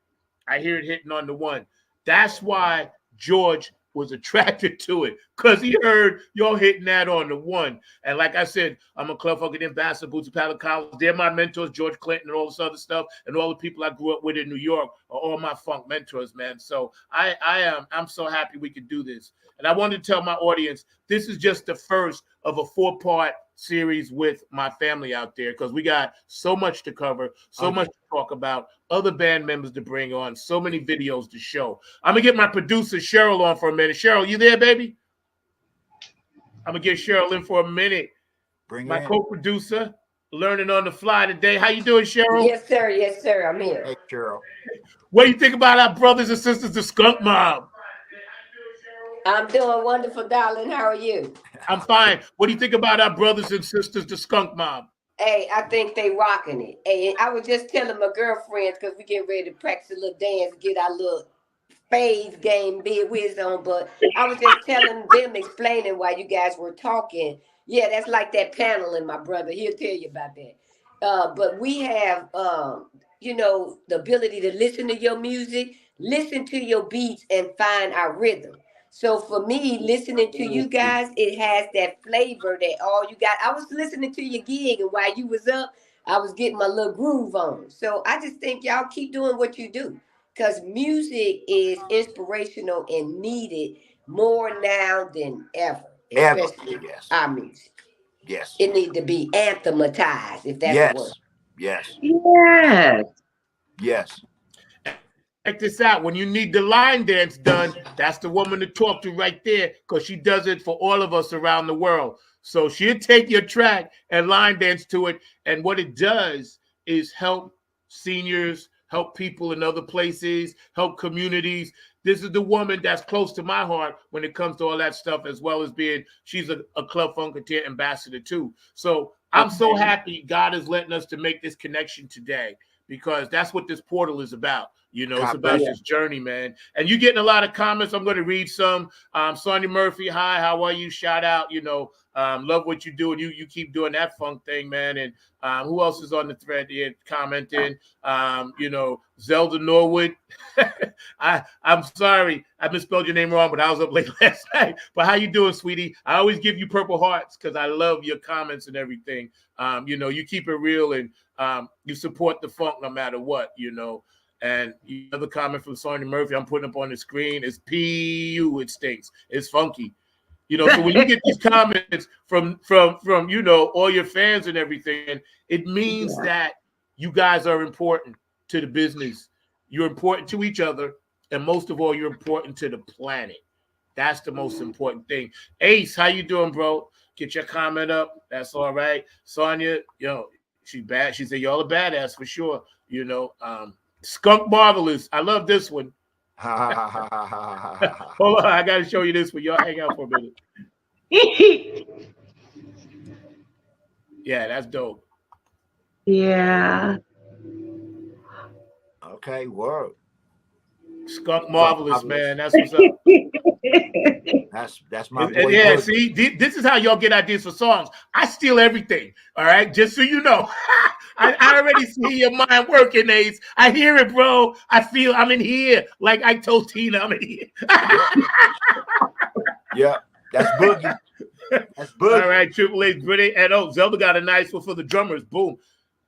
I hear it hitting on the one. That's why George was attracted to it, because he heard y'all hitting that on the one. And like I said, I'm a Club Funk ambassador, Bootsy Pallet College. They're my mentors, George Clinton and all this other stuff. And all the people I grew up with in New York are all my funk mentors, man. So I'm so happy we could do this. And I wanted to tell my audience, this is just the first of a 4-part series with my family out there, because we got so much to cover, so much to talk about, other band members to bring on, so many videos to show. I'm going to get my producer, Cheryl, on for a minute. Cheryl, you there, baby? I'm going to get Cheryl in for a minute. Bring my co-producer, learning on the fly today. How you doing, Cheryl? Yes, sir. Yes, sir. I'm here. Hey, Cheryl. What do you think about our brothers and sisters, the Skunk Mob? I'm doing wonderful, darling. How are you? I'm fine. What do you think about our brothers and sisters, the Skunk Mob? Hey, I think they rocking it. Hey, I was just telling my girlfriends, because we getting ready to practice a little dance, get our little phase game bid whiz on, but I was just telling them, explaining why you guys were talking. Yeah, that's like that paneling, my brother. He'll tell you about that. But we have, the ability to listen to your music, listen to your beats, and find our rhythm. So for me, listening to you guys, it has that flavor that all you got. I was listening to your gig, and while you was up, I was getting my little groove on. So I just think y'all keep doing what you do, because music is inspirational and needed more now than ever, especially our music. Yes. It needs to be anthematized, if that's the word. Yes. Yes. Yes. Check this out. When you need the line dance done, that's the woman to talk to right there, because she does it for all of us around the world. So she'll take your track and line dance to it. And what it does is help seniors, help people in other places, help communities. This is the woman that's close to my heart when it comes to all that stuff, as well as she's a Club Funketeer ambassador too. So I'm so happy God is letting us to make this connection today, because that's what this portal is about. It's about this journey, man. And you're getting a lot of comments. I'm going to read some. Sonia Murphy, hi, how are you? Shout out, Love what you do, and you keep doing that funk thing, man. And who else is on the thread here commenting? Zelda Norwood. I'm sorry, I misspelled your name wrong, but I was up late last night. But how you doing, sweetie? I always give you purple hearts because I love your comments and everything. You keep it real, and you support the funk no matter what, And another comment from Sonya Murphy, I'm putting up on the screen, is PU, it stinks. It's funky. So when you get these comments from all your fans and everything, it means that you guys are important to the business. You're important to each other, and most of all, you're important to the planet. That's the most important thing. Ace, how you doing, bro? Get your comment up. That's all right. Sonya, she's bad. She said y'all are badass for sure. Skunk Marvelous. I love this one. Hold on, I gotta show you this one. Y'all hang out for a minute. Yeah, that's dope. Yeah. Okay, word. Skunk Marvelous, man. That's what's up. That's my boy. Yeah, see, this is how y'all get ideas for songs. I steal everything. All right, just so you know. I already see your mind working, Ace. I hear it, bro. I feel I'm in here. Like I told Tina, I'm in here. Yeah, that's boogie. That's boogie. All right, Triple H, Britney, and Zelda got a nice one for the drummers. Boom.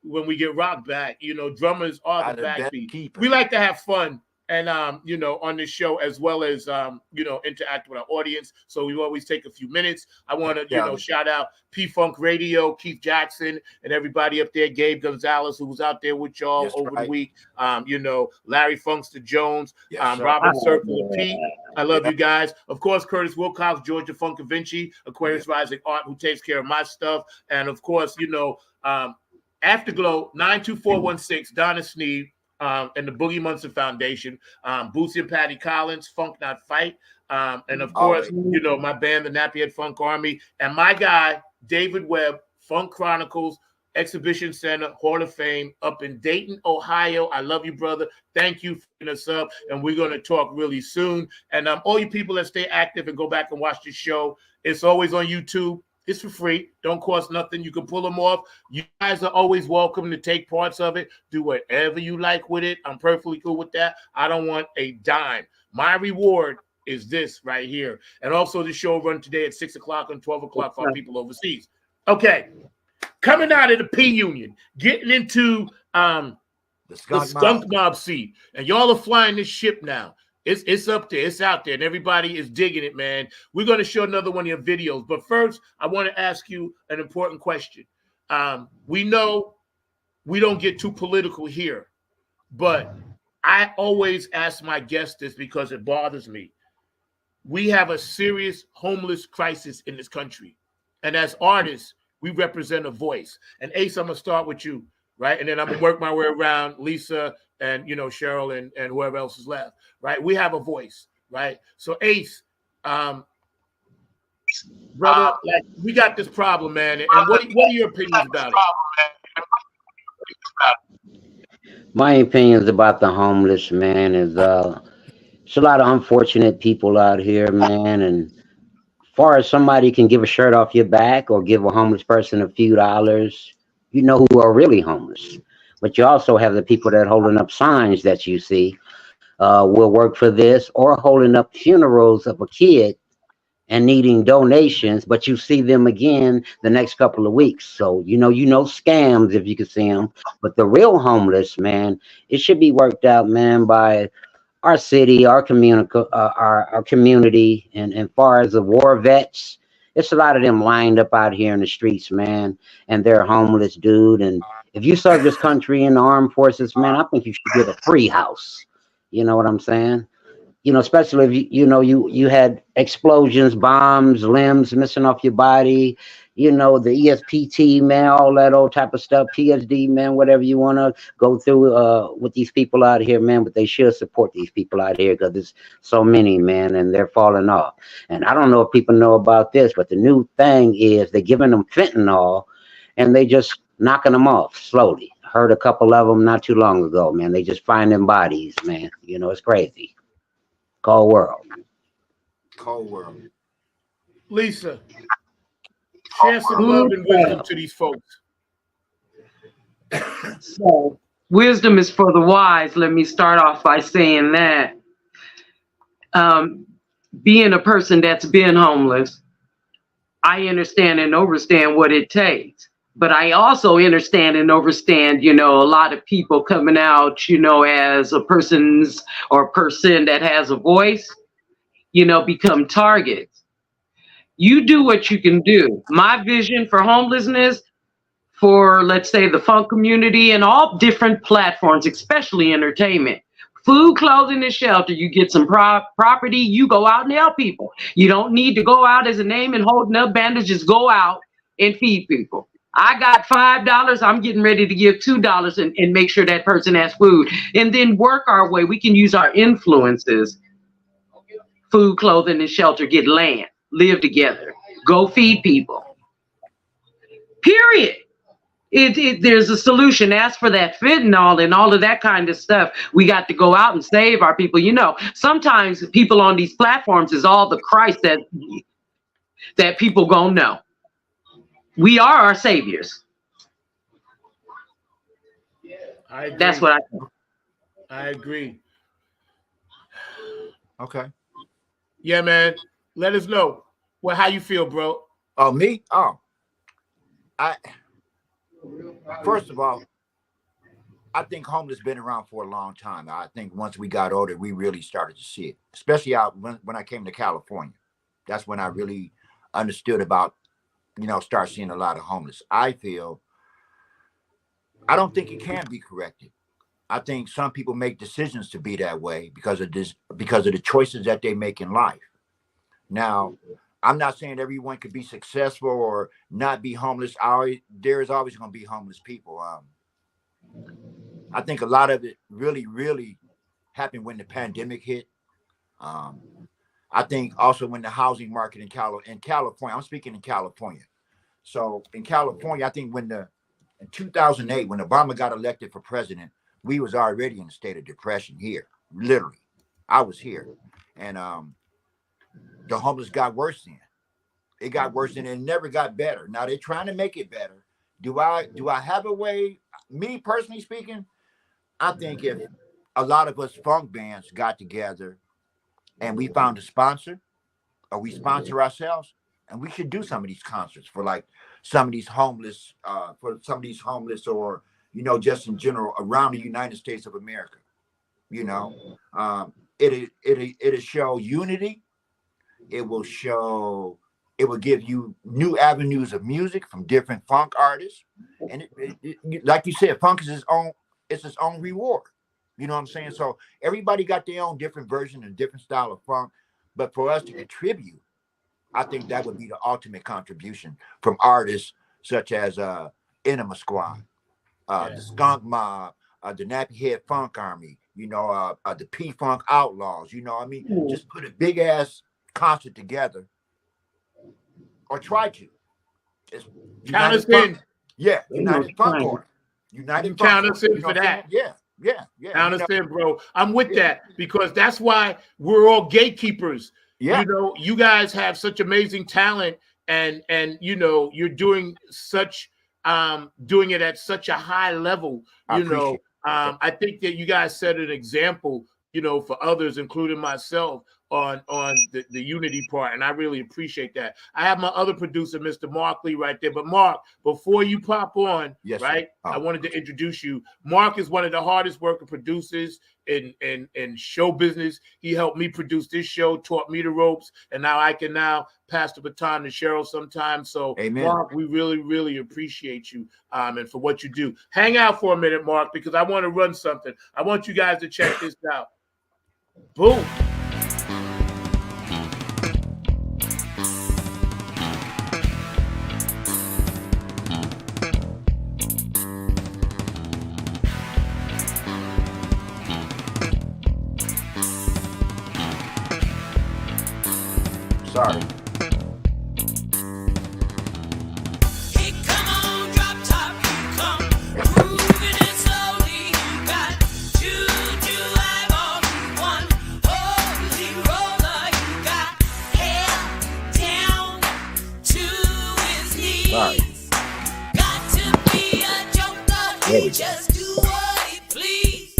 When we get rock back, drummers are the backbeat. We like to have fun. And, on this show, as well as, interact with our audience. So we always take a few minutes. I want to, shout out P-Funk Radio, Keith Jackson, and everybody up there, Gabe Gonzalez, who was out there with y'all over the week. Larry Funkster Jones, Robert Circle, Pete. I love you guys. Of course, Curtis Wilcox, Georgia Funkavinci, Aquarius Rising Art, who takes care of my stuff. And, of course, Afterglow, 92416, Donna Sneed. And the Boogie Munson Foundation, Boosie and Patty Collins, Funk Not Fight, and of course, my band, the Nappyhead Funk Army, and my guy, David Webb, Funk Chronicles, Exhibition Center, Hall of Fame, up in Dayton, Ohio. I love you, brother. Thank you for putting us up, and we're going to talk really soon. And all you people that stay active and go back and watch the show, it's always on YouTube. It's for free. Don't cost nothing. You can pull them off. You guys are always welcome to take parts of it. Do whatever you like with it. I'm perfectly cool with that. I don't want a dime. My reward is this right here. And also the show run today at 6 o'clock and 12 o'clock for people overseas. Okay. Coming out of the P Union, getting into the Skunk Mob seat. And y'all are flying this ship now. It's up there. It's out there. And everybody is digging it, man. We're going to show another one of your videos. But first, I want to ask you an important question. We know we don't get too political here. But I always ask my guests this because it bothers me. We have a serious homeless crisis in this country. And as artists, we represent a voice. And Ace, I'm going to start with you, right? And then I'm going to work my way around Lisa and, Cheryl and whoever else is left, right? We have a voice, right? So Ace, brother, we got this problem, man. And what are your opinions about it? My opinions about the homeless, man, is it's a lot of unfortunate people out here, man. And as far as somebody can give a shirt off your back or give a homeless person a few dollars, you know who are really homeless. But you also have the people that holding up signs that you see will work for this, or holding up funerals of a kid and needing donations, but you see them again the next couple of weeks. So, you know scams if you can see them. But the real homeless, man, it should be worked out, man, by our city, our community, and far as the war vets. It's a lot of them lined up out here in the streets, man, and they're homeless, dude. And if you serve this country in the armed forces, man, I think you should get a free house. You know what I'm saying? Especially if you had explosions, bombs, limbs missing off your body, the ESPT, man, all that old type of stuff, PSD, man, whatever you want to go through with these people out here, man. But they should support these people out here because there's so many, man, and they're falling off. And I don't know if people know about this, but the new thing is they're giving them fentanyl and they just knocking them off slowly. Heard a couple of them not too long ago, man. They just finding bodies, man. It's crazy. Cold world. Cold world. Lisa. Share some love and wisdom to these folks. So, wisdom is for the wise. Let me start off by saying that. Being a person that's been homeless, I understand and understand what it takes. But I also understand and understand, a lot of people coming out, as a person that has a voice, become targets. You do what you can do. My vision for homelessness, for, let's say, the funk community and all different platforms, especially entertainment, food, clothing, and shelter. You get some property, you go out and help people. You don't need to go out as a name and holding up bandages. Go out and feed people. I got $5. I'm getting ready to give $2 and make sure that person has food. And then work our way. We can use our influences. Food, clothing, and shelter. Get land. Live together. Go feed people. Period. There's a solution. As for that fentanyl and all of that kind of stuff, we got to go out and save our people. Sometimes people on these platforms is all the Christ that people gonna know. We are our saviors. I agree. That's what I think. I agree. Okay. Yeah, man. Let us know. Well, how you feel, bro? Oh, me? Oh. First of all, I think homeless been around for a long time. I think once we got older, we really started to see it, especially out when I came to California. That's when I really understood about, start seeing a lot of homeless. I don't think it can be corrected. I think some people make decisions to be that way because of the choices that they make in life. Now, I'm not saying everyone could be successful or not be homeless. There is always going to be homeless people. I think a lot of it really, really happened when the pandemic hit. I think also when the housing market in California, I'm speaking in California. So in California, I think in 2008, when Obama got elected for president, we was already in a state of depression here. Literally, I was here, and the homeless got worse then. It got worse and it never got better. Now they're trying to make it better. Do I have a way? Me personally speaking, I think if a lot of us funk bands got together and we found a sponsor, or we sponsor ourselves, and we should do some of these concerts for like some of these homeless, or just in general around the United States of America. It'll show unity. It will give you new avenues of music from different funk artists. And it, like you said, funk is its own reward. You know what I'm saying? So everybody got their own different version and different style of funk. But for us to contribute, I think that would be the ultimate contribution from artists such as Enema Squad, the Skunk Mob, the Nappy Head Funk Army, the P-Funk Outlaws. Just put a big ass concert together, or try to. Count us in. Yeah, United Funk Order. United Funk. Count us in for that. Yeah. Count us in, bro. I'm with that because that's why we're all gatekeepers. Yeah. You guys have such amazing talent, and you're doing it at such a high level. I think that you guys set an example, for others, including myself, on the unity part, and I really appreciate that. I have my other producer, Mr. Mark Lee, right there. But Mark, before you pop on, yes, right, I wanted to introduce you. Mark is one of the hardest working producers in show business. He helped me produce this show, taught me the ropes, and now I can pass the baton to Cheryl sometimes. So, amen. Mark, we really, really appreciate you and for what you do. Hang out for a minute, Mark, because I want to run something. I want you guys to check this out. Boom. Sorry. There we he go. just do what he please.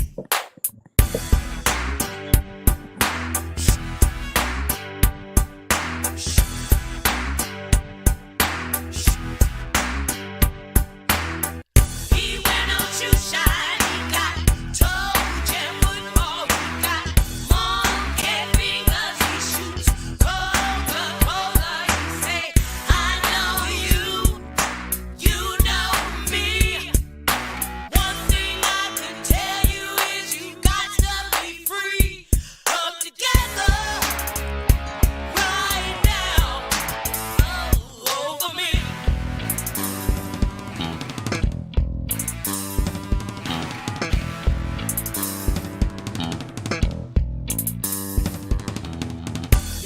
He went on shoe shine, he got toe jam football, he got monkey fingers, he shoots Coca-Cola, he say, I know you, you know me. One thing I can tell you is you got to be free. Come together right now over me.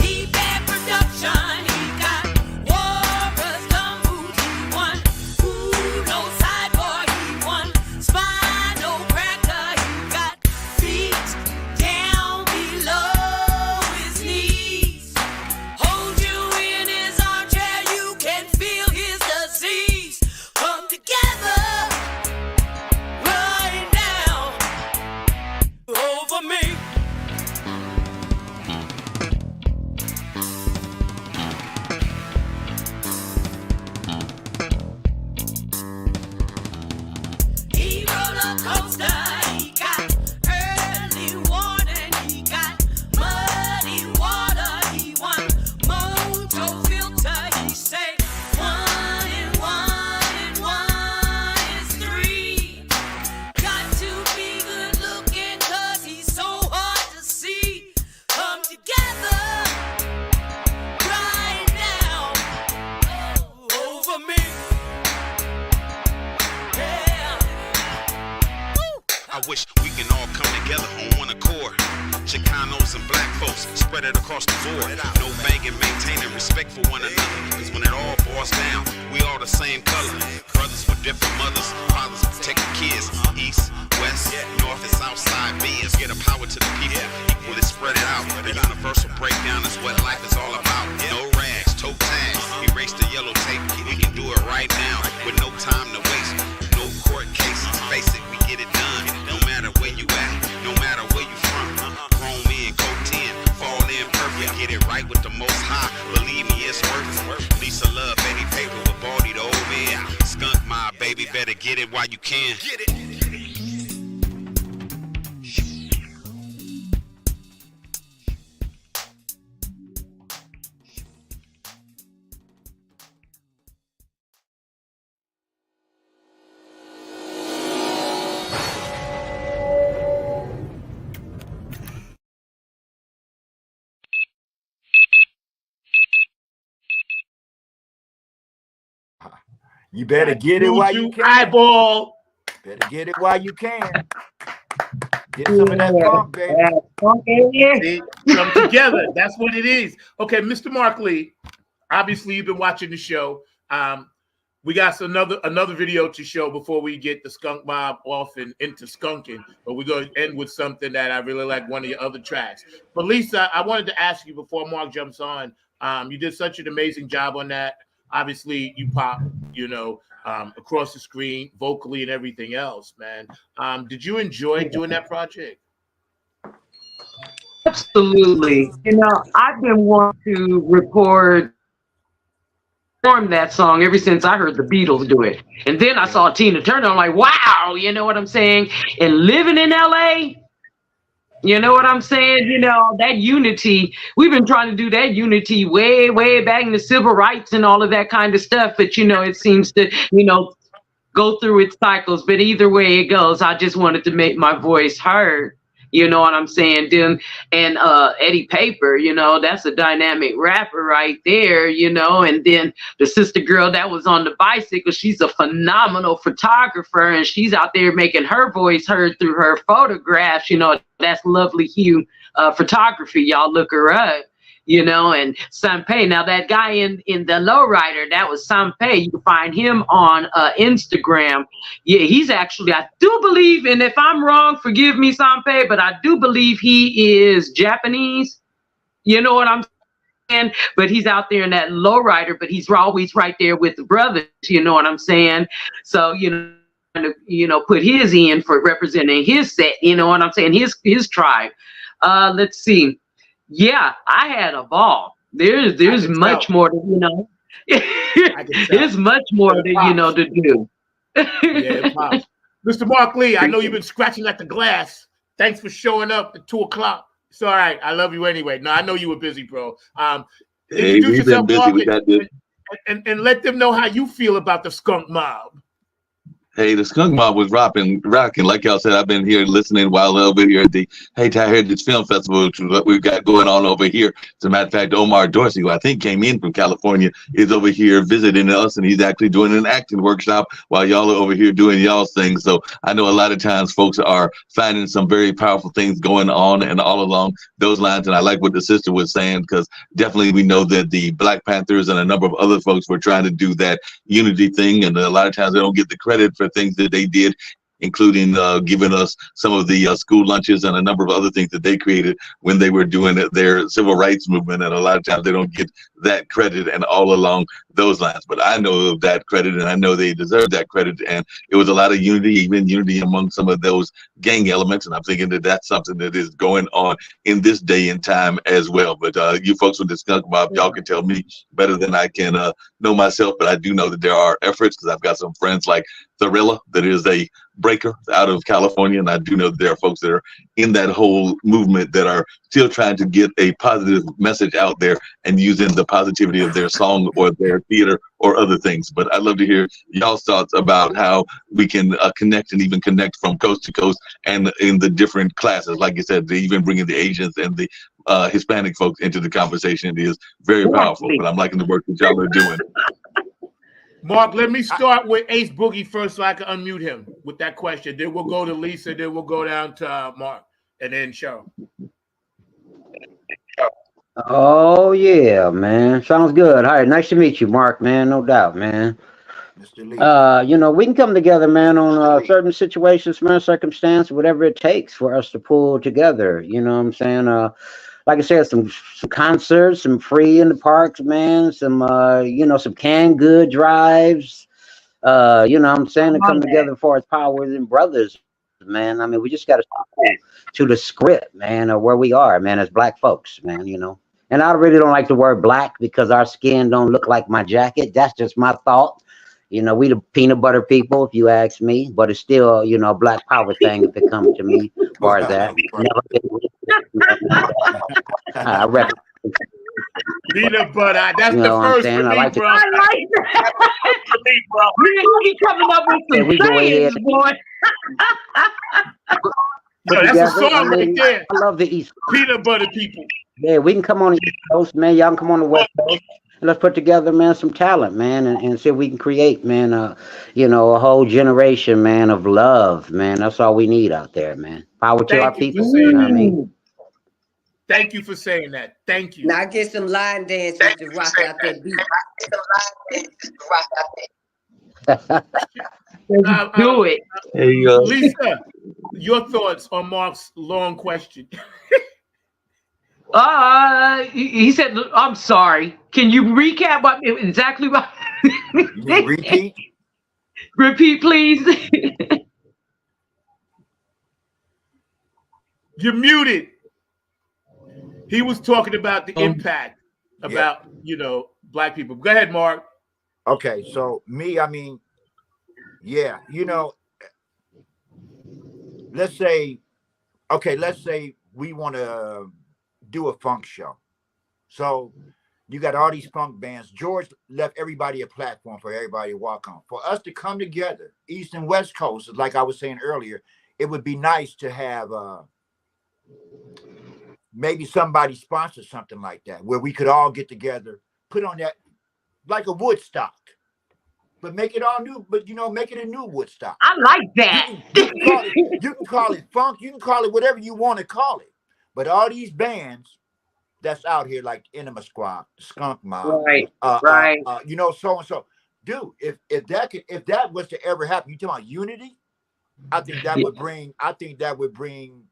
He bad production, he got Warriors, Gumboot, he won. Uno Cyborg, he won. Spinal Cracker, he got feet down below his knees. Hold you in his armchair, you can feel his disease. Come together right now over me. He roller coaster, he got early warning, he got muddy water, he won mojo filter, he say 1 and 1 is 3. Got to be good looking 'cause he's so hard to see. Come together right now over me. Yeah. I wish we can all come together on one accord. Chicanos and black folks spread it across the board. No banging, maintaining respect for one another. Cause when it all boils down, we all the same color. Brothers with different mothers, fathers protecting kids. East, west, north and south side beings. Get a power to the people, equally spread it out. The universal breakdown is what life is all about. No rags, toe tags, erase the yellow tape. We can do it right now with no time to waste. No court cases, face it, we get it done. No matter where you at, no matter where you from. Grown men, go 10, fall in perfect. Get it right with the most high. Believe me, it's worth it. Lisa Love, Betty Paper with Baldy the old man. Skunk Mob, baby, better get it while you can. Get it. You better get it while you can. Eyeball. Better get it while you can. Get some of that funk, baby. See, come together. That's what it is. Okay, Mr. Mark Lee. Obviously, you've been watching the show. We got another video to show before we get the Skunk Mob off and into skunking. But we're going to end with something that I really like, one of your other tracks. But Lisa, I wanted to ask you before Mark jumps on. You did such an amazing job on that. Obviously, you pop, across the screen, vocally and everything else, man. Did you enjoy doing that project? Absolutely. I've been wanting to record that song ever since I heard the Beatles do it. And then I saw Tina Turner. I'm like, wow, you know what I'm saying? And living in LA, you know what I'm saying? That unity, we've been trying to do that unity way, way back in the civil rights and all of that kind of stuff. But, it seems to, go through its cycles. But either way it goes, I just wanted to make my voice heard. You know what I'm saying? And Eddie Paper, that's a dynamic rapper right there, and then the sister girl that was on the bicycle, she's a phenomenal photographer, and she's out there making her voice heard through her photographs. That's Lovely Hue photography. Y'all look her up. And Sanpei. Now that guy in the lowrider, that was Sanpei. You can find him on Instagram. Yeah, he's actually, I do believe, and if I'm wrong, forgive me, Sanpei, but I do believe he is Japanese. You know what I'm saying? But he's out there in that lowrider, but he's always right there with the brothers. You know what I'm saying? So, to, put his in for representing his set, you know what I'm saying, his tribe. Let's see. Yeah, I had a ball. There's much more to, there's much more to, to do. Yeah, pops. Mr. Mark Lee, I know you've been scratching at the glass. Thanks for showing up at 2:00. It's all right. I love you anyway. No, I know you were busy, bro. Introduce yourself, Mark, and let them know how you feel about the Skunk Mob. Hey, the Skunk Mob was rocking. Like y'all said, I've been here listening while over here at the Thai Heritage Film Festival, which is what we've got going on over here. As a matter of fact, Omar Dorsey, who I think came in from California, is over here visiting us, and he's actually doing an acting workshop while y'all are over here doing y'all's thing. So I know a lot of times folks are finding some very powerful things going on and all along those lines. And I like what the sister was saying, because definitely we know that the Black Panthers and a number of other folks were trying to do that unity thing, and a lot of times they don't get the credit for things that they did, including giving us some of the school lunches and a number of other things that they created when they were doing their civil rights movement. And a lot of times they don't get that credit and all along those lines. But I know of that credit, and I know they deserve that credit. And it was a lot of unity, even unity among some of those gang elements. And I'm thinking that that's something that is going on in this day and time as well. But you folks with the Skunk Mob, y'all can tell me better than I can know myself. But I do know that there are efforts, because I've got some friends like Thrilla that is a breaker out of California, and I do know that there are folks that are in that whole movement that are still trying to get a positive message out there and using the positivity of their song or their theater or other things. But I'd love to hear y'all's thoughts about how we can connect, and even connect from coast to coast and in the different classes. Like you said, even bringing the Asians and the Hispanic folks into the conversation is very powerful. But I'm liking the work that y'all are doing. Mark, let me start with Ace Boogie first so I can unmute him with that question. Then we'll go to Lisa, then we'll go down to Mark, and then Cheryl. Oh yeah, man. Sounds good. All right, nice to meet you, Mark, man. No doubt, man. Mr. Lee. We can come together, man, on certain situations, man, circumstance, whatever it takes for us to pull together. You know what I'm saying? Like I said, some concerts, some free in the parks, man, some some canned good drives. You know what I'm saying, to come together for as powers and brothers, man. I mean, we just got to stick to the script, man, of where we are, man, as Black folks, man, And I really don't like the word black because our skin don't look like my jacket. That's just my thought. We the peanut butter people, if you ask me, but it's still, a Black power thing if it comes to me, as far as that. I reckon. Peanut butter. That's You the know what I'm first saying? for I me, like to- bro. I like that. For me, bro. You coming up with Yeah, some we go ahead. sayings, boy. Yo, that's a song right there. I love the East Coast. Peanut butter people. Yeah, we can come on the East Coast, man. Y'all can come on the West Coast. Let's put together, man, some talent, man, and see if we can create, man, a whole generation, man, of love, man. That's all we need out there, man. Power to our Thank you for people. saying You know what I that. mean? Thank you for saying that. Thank you. Now get some line dancers to rock out that beat. Do it. Hey, Lisa, your thoughts on Mark's long question. He said, I'm sorry. Can you recap exactly what? You mean repeat? Repeat, please. You're muted. He was talking about the impact about, Black people. Go ahead, Mark. Okay, so me, I mean, yeah, let's say we want to do a funk show. So you got all these funk bands. George left everybody a platform for everybody to walk on. For us to come together, East and West Coast, like I was saying earlier, it would be nice to have maybe somebody sponsor something like that, where we could all get together, put on that, like a Woodstock, but make it all new, but make it a new Woodstock. I like that. You can call it funk, you can call it whatever you want to call it. But all these bands that's out here, like Enema Squad, Skunk Mob, Right. So and so. Dude, if that was to ever happen, you talking about unity? I think that would bring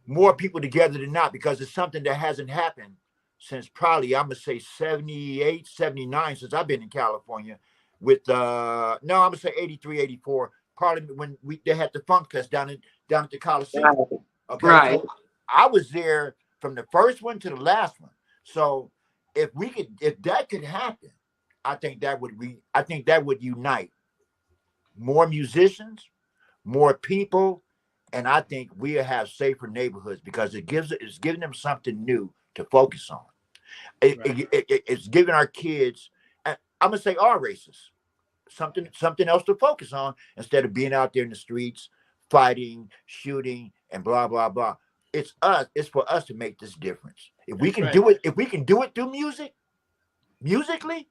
more people together than not, because it's something that hasn't happened since probably, I'm gonna say 78, 79, since I've been in California, with I'm gonna say 83, 84, Parliament when they had the Funk Fest down at the Coliseum. Right. Okay, Right. so I was there from the first one to the last one. So if that could happen, I think that would unite more musicians, more people, and I think we'll have safer neighborhoods because it's giving them something new to focus on. It's giving our kids, I'm gonna say our races, something else to focus on instead of being out there in the streets fighting, shooting, and blah blah blah. It's for us to make this difference. If we can do it through musically,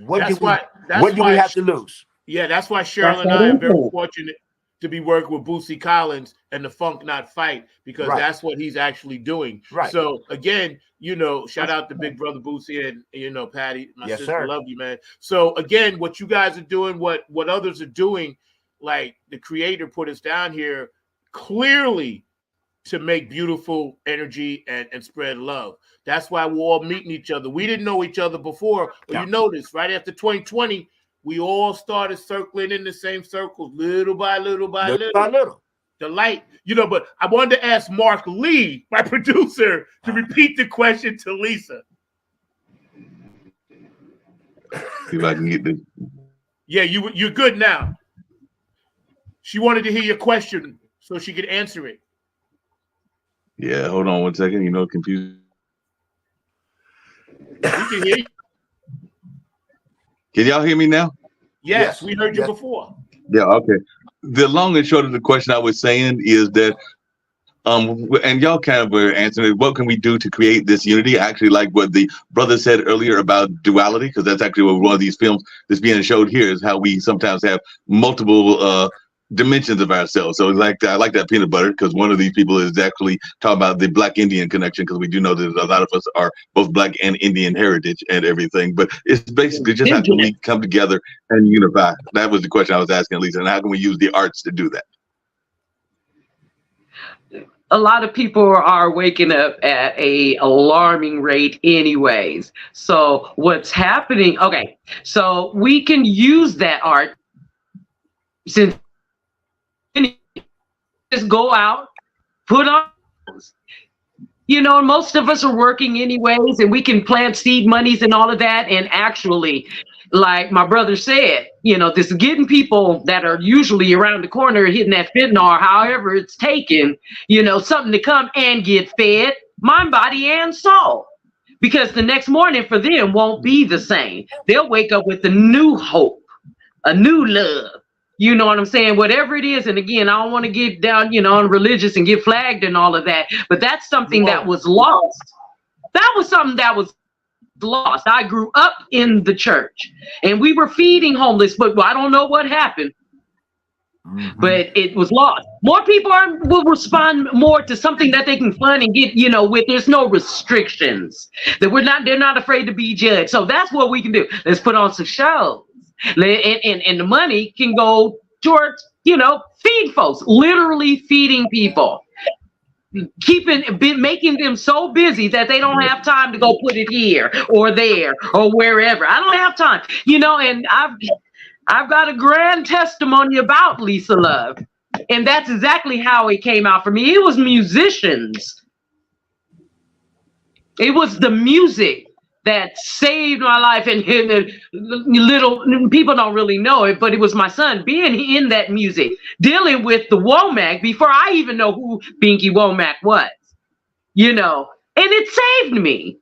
what do we have to lose? Yeah, that's why Cheryl and I are very fortunate to be working with Bootsy Collins and the Funk Not Fight, because that's what he's actually doing. Right. So again, shout out to Big Brother Bootsy and Patty, my sister, sir. Love you, man. So again, what you guys are doing, what others are doing, like the creator put us down here clearly to make beautiful energy and spread love. That's why we're all meeting each other. We didn't know each other before, but you notice right after 2020, we all started circling in the same circles, little by little. The light, but I wanted to ask Mark Lee, my producer, to repeat the question to Lisa. See if I can get this. Yeah, you're good now. She wanted to hear your question so she could answer it. Yeah, hold on 1 second. Confused. We can hear you. Can y'all hear me now? Yes, we heard you before. Yeah, okay. The long and short of the question I was saying is that, and y'all kind of were answering, what can we do to create this unity? I actually like what the brother said earlier about duality, because that's actually what one of these films that's being showed here is how we sometimes have multiple dimensions of ourselves. So I like that peanut butter, because one of these people is actually talking about the Black Indian connection, because we do know that a lot of us are both Black and Indian heritage and everything. But it's basically just how can we come together and unify? That was the question I was asking Lisa, and how can we use the arts to do that? A lot of people are waking up at a alarming rate anyways. So what's happening? Okay, so we can use that art since just go out, put on, most of us are working anyways, and we can plant seed monies and all of that. And actually, like my brother said, this is getting people that are usually around the corner hitting that fentanyl or however it's taken, something to come and get fed, mind, body, and soul. Because the next morning for them won't be the same. They'll wake up with a new hope, a new love. You know what I'm saying? Whatever it is. And again, I don't want to get down, on religious and get flagged and all of that. But that's something that was lost. That was something that was lost. I grew up in the church and we were feeding homeless, but I don't know what happened. Mm-hmm. But it was lost. More people will respond more to something that they can fund and get, with there's no restrictions. They're not afraid to be judged. So that's what we can do. Let's put on some shows. And the money can go towards, feed folks, literally feeding people, making them so busy that they don't have time to go put it here or there or wherever. I don't have time, and I've got a grand testimony about Lisa Love, and that's exactly how it came out for me. It was musicians. It was the music that saved my life, and little people don't really know it, but it was my son being in that music, dealing with the Womack before I even know who Binky Womack was, and it saved me.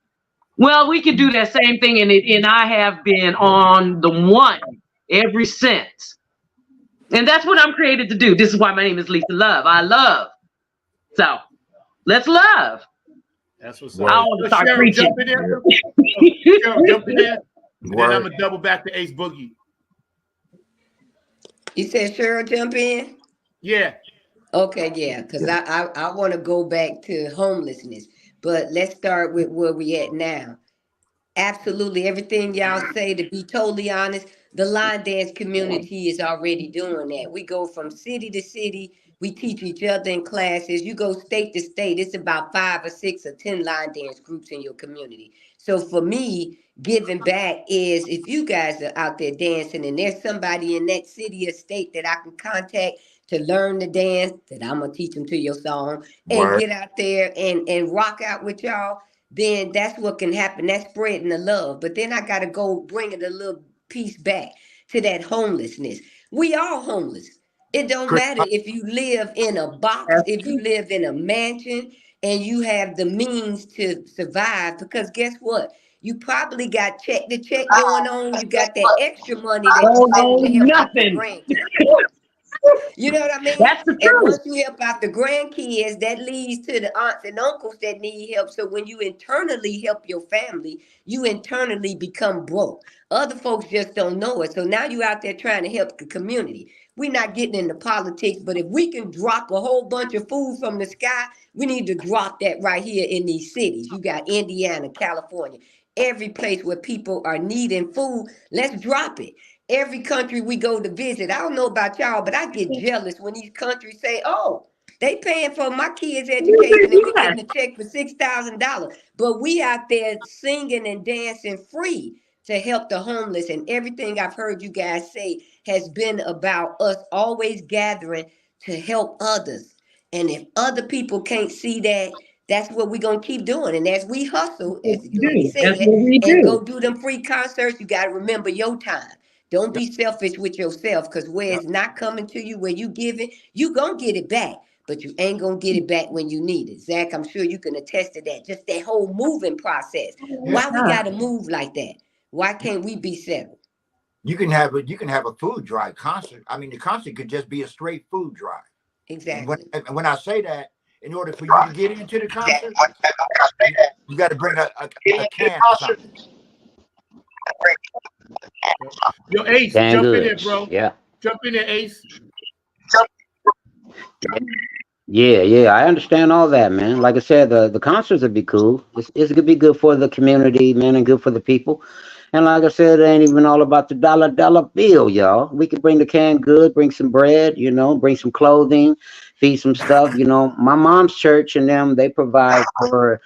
Well, we can do that same thing, and I have been on the one ever since, and that's what I'm created to do. This is why my name is Lisa Love. I love. So let's love. That's what's up. I want to start preaching. Jump in there. Cheryl, jump in there. And then I'm going to double back to Ace Boogie. You said Cheryl jump in? Yeah. Okay, yeah, because I want to go back to homelessness. But let's start with where we at now. Absolutely everything y'all say, to be totally honest, the line dance community is already doing that. We go from city to city, We teach each other in classes. You go state to state, it's about 5 or 6 or 10 line dance groups in your community. So for me, giving back is if you guys are out there dancing and there's somebody in that city or state that I can contact to learn the dance, that I'm gonna teach them to your song and get out there and rock out with y'all, then that's what can happen. That's spreading the love. But then I gotta go bring it a little piece back to that homelessness. We all homeless. It don't matter if you live in a box, if you live in a mansion, and you have the means to survive. Because guess what? You probably got check to check going on. You got that extra money that you send to help out the Nothing. grandkids. You know what I mean? That's the And truth. once you help out the grandkids, that leads to the aunts and uncles that need help. So when you internally help your family, you internally become broke. Other folks just don't know it. So now you out there trying to help the community. We're not getting into politics, but if we can drop a whole bunch of food from the sky, we need to drop that right here in these cities. You got Indiana, California, every place where people are needing food. Let's drop it. Every country we go to visit, I don't know about y'all, but I get jealous when these countries say, oh, they paying for my kids' education and we getting a check for $6,000. But we out there singing and dancing free to help the homeless. And everything I've heard you guys say has been about us always gathering to help others. And if other people can't see that, that's what we're going to keep doing. And as we hustle, as you said, and go do them free concerts, you got to remember your time. Don't be selfish with yourself, because where it's not coming to you, where you give it, you going to get it back. But you ain't going to get it back when you need it. Zach, I'm sure you can attest to that. Just that whole moving process. Why we got to move like that? Why can't we be settled? You can have a food drive concert. I mean, the concert could just be a straight food drive. Exactly. And when I say that, in order for you to get into the concert, you got to bring a can of something. Yo, Ace, jump in there, bro. Yeah. Jump in there, Ace. Yeah, I understand all that, man. Like I said, the concerts would be cool. It's gonna be good for the community, man, and good for the people. And like I said, it ain't even all about the dollar bill, y'all. We could bring the canned good, bring some bread, bring some clothing, feed some stuff. My mom's church and them, they provide for,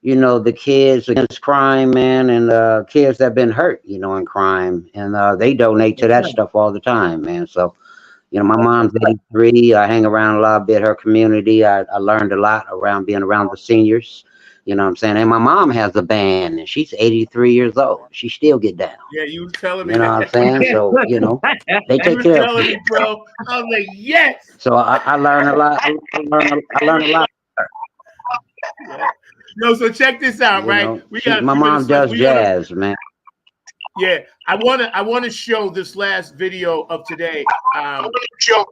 the kids against crime, man, and kids that been hurt, in crime. And they donate to that stuff all the time, man. So, my mom's 83. I hang around a lot bit her community. I learned a lot around being around the seniors. You know what I'm saying? And my mom has a band and she's 83 years old. She still get down. Yeah, you was telling me. You know what I'm saying? So, they take care of me, bro. I was like, yes. So I learned a lot. I learned a lot. Yeah. No, so check this out, right? My mom does jazz, man. Yeah, I wanna show this last video of today. Binky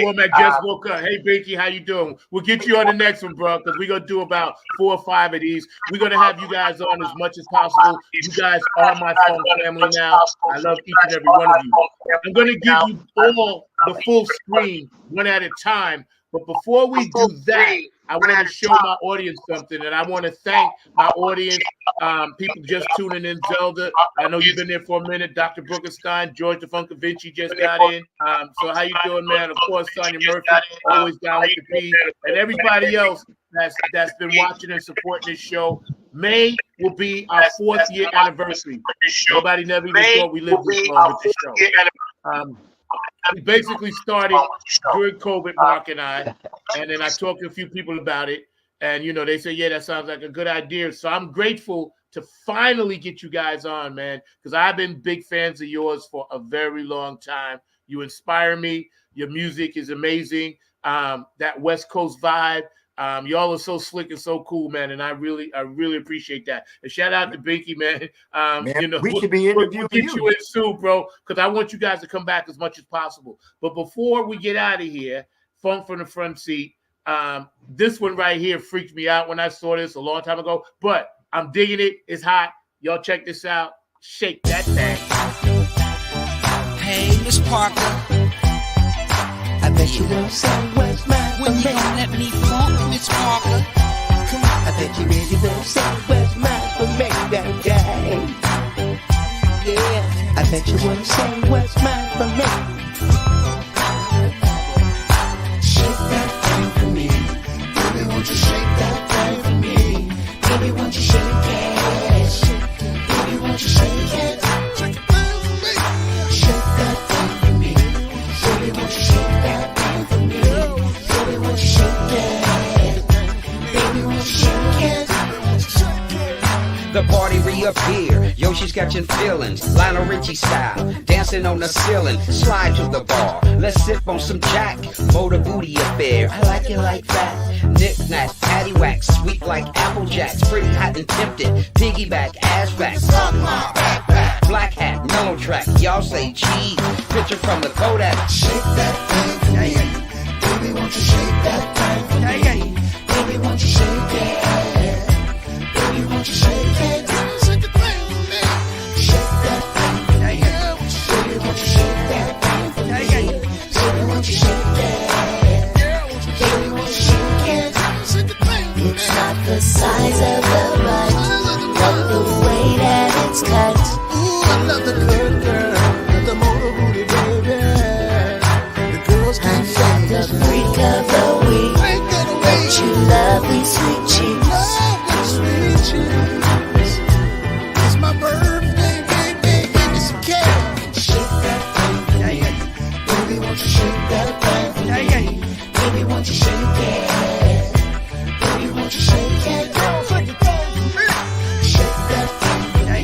Womack just woke up. Hey Binky, how you doing? We'll get you on the next one, bro, because we're gonna do about 4 or 5 of these. We're gonna have you guys on as much as possible. You guys are my phone family now. I love each and every one of you. I'm gonna give you all the full screen one at a time. But before we do that, I want to show my audience something, and I want to thank my audience, people just tuning in. Zelda, I know you've been there for a minute. Dr. Brookenstein, George DeFuncovinci just got in. So how you doing, man? Of course, Sonia Murphy, always down with the P, and everybody else that's been watching and supporting this show. May will be our 4th year anniversary. Nobody never even thought we lived this long with the show. We basically started during COVID, Mark and I, and then I talked to a few people about it, and they said, yeah, that sounds like a good idea. So I'm grateful to finally get you guys on, man, because I've been big fans of yours for a very long time. You inspire me. Your music is amazing. That West Coast vibe. Y'all are so slick and so cool, man, and I really appreciate that. And shout out to Binky, man. We should be interviewing we'll get you in soon, bro, because I want you guys to come back as much as possible. But before we get out of here, Funk from the Front Seat. This one right here freaked me out when I saw this a long time ago, but I'm digging it. It's hot. Y'all check this out. Shake that thing. Hey, Miss Parker. I bet you won't say what's mine. When you gon' let me funk, Miss Parker? Come on. I bet you really won't say what's mine for me that day. Yeah. I bet you won't say what's mine for me. up here. Yo, she's catching feelings, Lionel Richie style, dancing on the ceiling. Slide to the bar, let's sip on some Jack. Motor booty affair, I like it like that. Knick-knack, paddywhack, sweet like Apple Jacks. Pretty hot and tempted, piggyback, ass back. Skunk Mob, backpack, black hat, mellow track. Y'all say cheese, picture from the Kodak. Shake that thing for me. Baby, won't you shake that thing for me? Baby, won't you shake it? Baby, won't you shake it? Shake the thing for me. Shake that thing for me. Baby, won't you shake that thing for me? Baby, won't you shake it? Baby, won't you shake it? Shake the thing for me. It's not the size of the butt, but the way that it's cut. Ooh, I love the good girl, the motor booty baby. The girls can find the freak of the week. But you lovely sweet cheeks. Lovely sweet cheeks. It's my birthday, baby. Give me some cake. Shake that thing for me. Baby, won't you shake that thing for me? Baby, won't you shake it? Baby, won't you shake it? Girl, shake the thing for me. Shake that thing for me.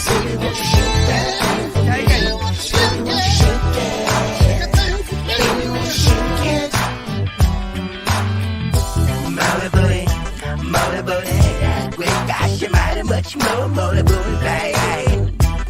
Baby, won't you shake that thing for me? Baby, won't you shake it? Baby, won't you shake it? Motor booty, we got you mighty much more motor booty, baby.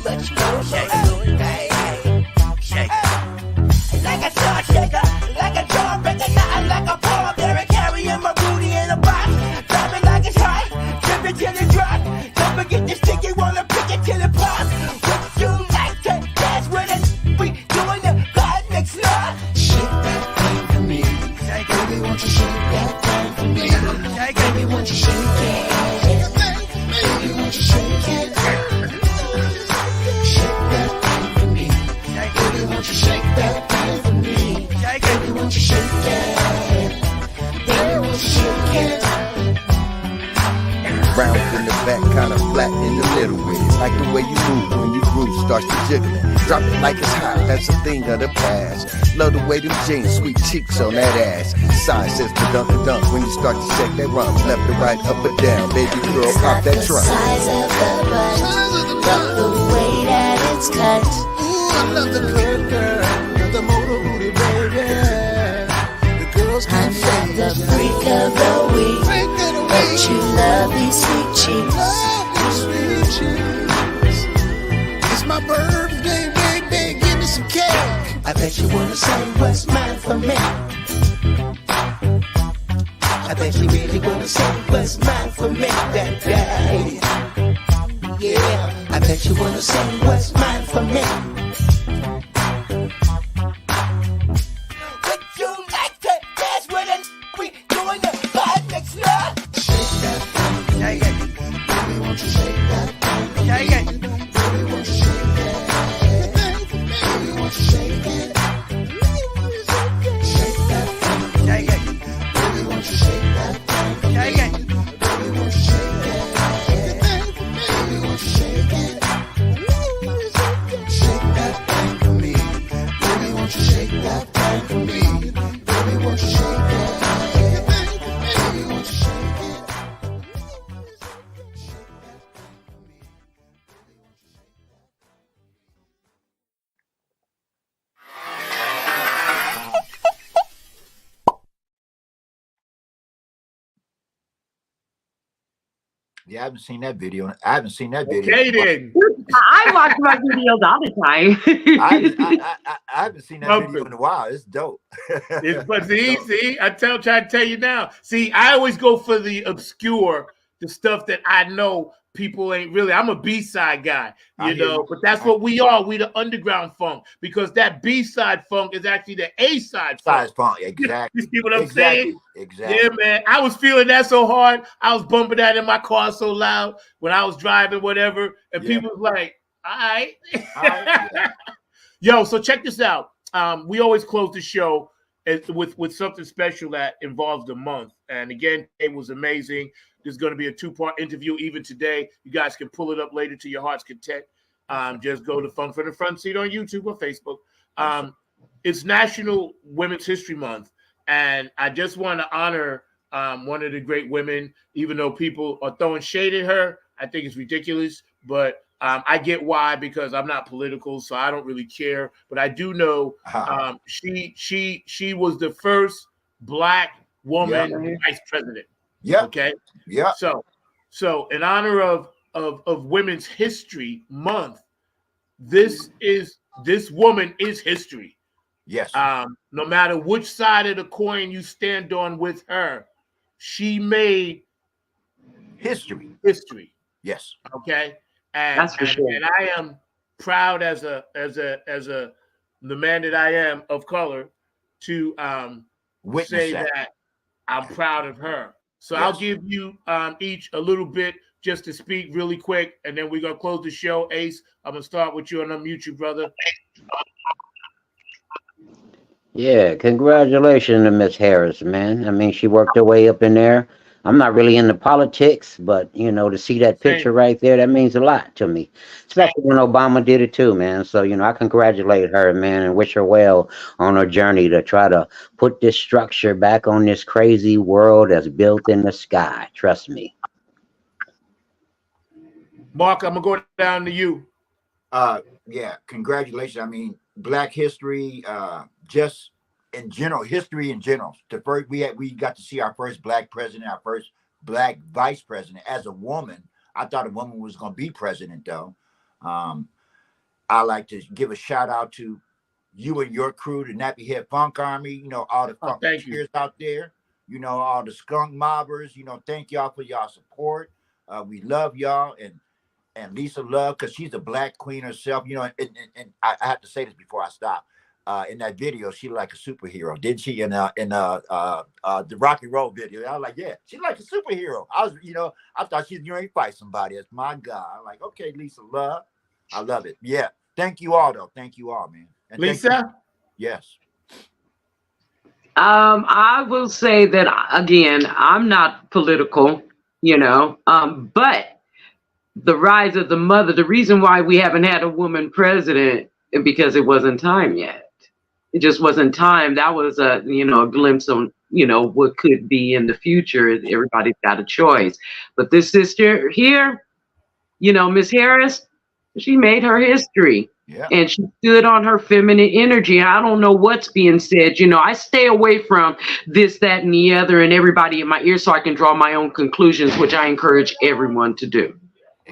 Much more motor booty, baby. Shake it. Like a star shaker, like a jawbreaker, nothing like a palm there, carrying my booty in a box. Drop it like it's hot, dip it till it drop. Don't forget the sticky, wanna pick it till it pops. Would you like to dance with us? We doing the hot mix now. Shake that thing for me. Baby, won't you shake that thing for me? Baby, won't you shake it? Baby, won't you shake it? Shake that thing for me. Baby, won't you shake that thing for me? Baby, won't you shake it? Baby, won't you shake it? Round in the back, kinda flat in the middle with it. Like the way you move when your groove starts to jiggle it. Drop it like it's hot, that's a thing of the past. Love the way them jeans, sweet cheeks on that ass. Side says the dunk and dunk when you start to shake that rump. Left to right, up or down, baby girl, pop that trunk. It's not the size of the butt, but the way that it's cut. Ooh, I love the good girl, the motor booty baby. The girls can find the freak of the week. But you love these sweet cheeks. Lovely sweet cheeks. It's my birthday, baby. Give me some cake. I bet you wanna say what's mine for me. I bet you really wanna say what's mine for me that day. Yeah, I bet you wanna say what's mine for me. Would you like to dance with us? We doing the hot mix now. Shake that thing, yeah, yeah. Baby, won't you shake that thing, yeah, yeah. Baby, won't you shake that? Baby, won't you shake it? Shake that thing, yeah, yeah. Baby, won't you shake that thing, yeah, yeah. Baby, won't you shake it? Baby, won't you shake it? Shake that thing for me. Baby, won't you shake that thing for me? Baby, won't you shake it? Baby, won't you shake it? Yeah, I haven't seen that video. I haven't seen that video. Okay, then. I watch my videos all the time. I haven't seen that video in a while. It's dope. But see, I try to tell you now. See, I always go for the obscure, the stuff that I know people ain't really. I'm a B-side guy, you know, but that's what we are. We the underground funk, because that B-side funk is actually the A-side funk. Exactly. You see what I'm saying? Exactly. Yeah, man. I was feeling that so hard. I was bumping that in my car so loud when I was driving, whatever. And people was like, all right. Yo, so check this out. We always close the show with something special that involves the month. And again, it was amazing. There's going to be a 2-part interview even today. You guys can pull it up later to your heart's content. Just go to Funk from the Front Seat on YouTube or Facebook. It's National Women's History Month. And I just want to honor one of the great women, even though people are throwing shade at her. I think it's ridiculous. but I get why, because I'm not political, so I don't really care. But I do know she was the first Black woman vice president. Yeah. Okay. Yeah. So in honor of Women's History Month, this woman is history. Yes. No matter which side of the coin you stand on with her, she made history. Yes. Okay. And That's for sure. And I am proud as the man that I am of color to say that I'm proud of her. So Yes. I'll give you each a little bit just to speak really quick, and then we're gonna close the show. Ace, I'm gonna start with you and unmute you, brother. Yeah, congratulations to Miss Harris, man. I mean, she worked her way up in there. I'm not really into politics, but you know, to see that picture right there, that means a lot to me. Especially when Obama did it too, man. So, you know, I congratulate her, man, and wish her well on her journey to try to put this structure back on this crazy world that's built in the sky. Trust me. Mark, I'm gonna go down to you. Yeah, congratulations. I mean, Black history, just in general, history in general. The first we got to see our first Black president, our first Black vice president as a woman. I thought a woman was going to be president, though. I like to give a shout out to you and your crew, the Nappy Head Funk Army. You know, all the funkeers out there. You know, all the skunk mobbers. You know, thank y'all for y'all support. We love y'all, and Lisa Love, because she's a Black queen herself. You know, and I have to say this before I stop. In that video, she like a superhero, didn't she? In the Rocky Road video, I was like, yeah, she's like a superhero. I thought she's going to fight somebody. That's my God. I'm like, okay, Lisa Love, I love it. Yeah, thank you all, though. Thank you all, man. And Lisa, yes. I will say that again, I'm not political, you know, but the rise of the mother, the reason why we haven't had a woman president is because it wasn't time yet. It just wasn't time. That was a glimpse on, what could be in the future. Everybody's got a choice. But this sister here, Miss Harris, she made her history. Yeah. And she stood on her feminine energy. I don't know what's being said. I stay away from this, that, and the other, and everybody in my ear so I can draw my own conclusions, which I encourage everyone to do.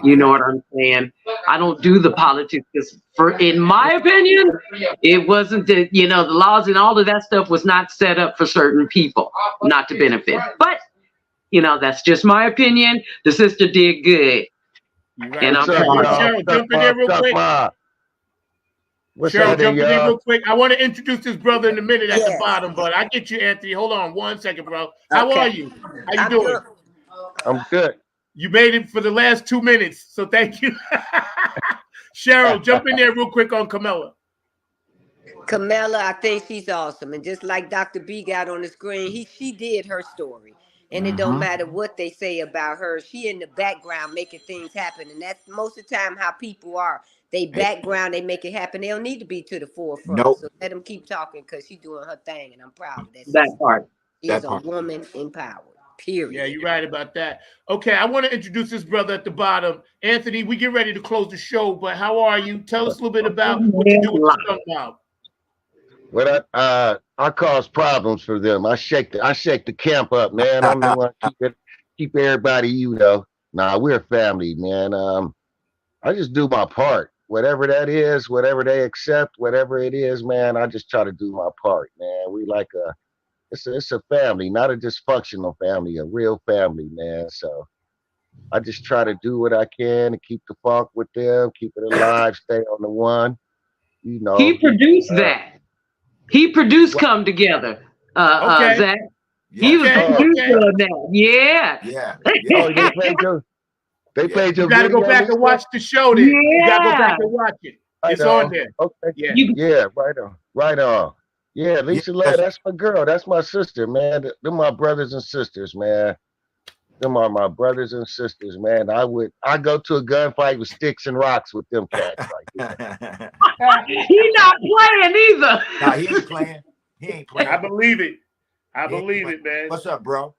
You know what I'm saying? I don't do the politics because, in my opinion, it wasn't the laws and all of that stuff was not set up for certain people, not to benefit. But, that's just my opinion. The sister did good. And I'm Cheryl, jump in there real quick. Cheryl, jump in there real quick. I want to introduce this brother in a minute at the bottom, but I get you, Anthony. Hold on 1 second, bro. How are you? How you doing? I'm good. You made it for the last 2 minutes, so thank you. Cheryl, jump in there real quick on Camilla. Camilla, I think she's awesome. And just like Dr. B got on the screen, she did her story. And it don't matter what they say about her. She in the background making things happen. And that's most of the time how people are. They background, they make it happen. They don't need to be to the forefront. Nope. So let them keep talking because she's doing her thing. And I'm proud of that. That part. She's a woman empowered. Period. Yeah, you're right about that. Okay, I want to introduce this brother at the bottom. Anthony, we get ready to close the show, but how are you? Tell us a little bit about what you do with the Skunk Mob. Well, I cause problems for them. I shake the camp up, man. I'm the one keep everybody, Nah, we're a family, man. I just do my part. Whatever that is, whatever they accept, whatever it is, man, I just try to do my part, man. We like it's a family, not a dysfunctional family, a real family, man. So I just try to do what I can to keep the funk with them, keep it alive, stay on the one. He produced that. He produced Come Together. Zach. He was the producer of that. Yeah. Yeah. Oh, they played your You got to go back and watch the show then. Yeah. You got to go back and watch it. It's on there. Okay. Yeah. Right on. Yeah, Lisa Love, that's my girl. That's my sister, man. They're my brothers and sisters, man. Them are my brothers and sisters, man. I go to a gunfight with sticks and rocks with them cats right there. He's not playing either. Nah, he ain't playing. He ain't playing. I believe it. I believe it, man. What's up, bro?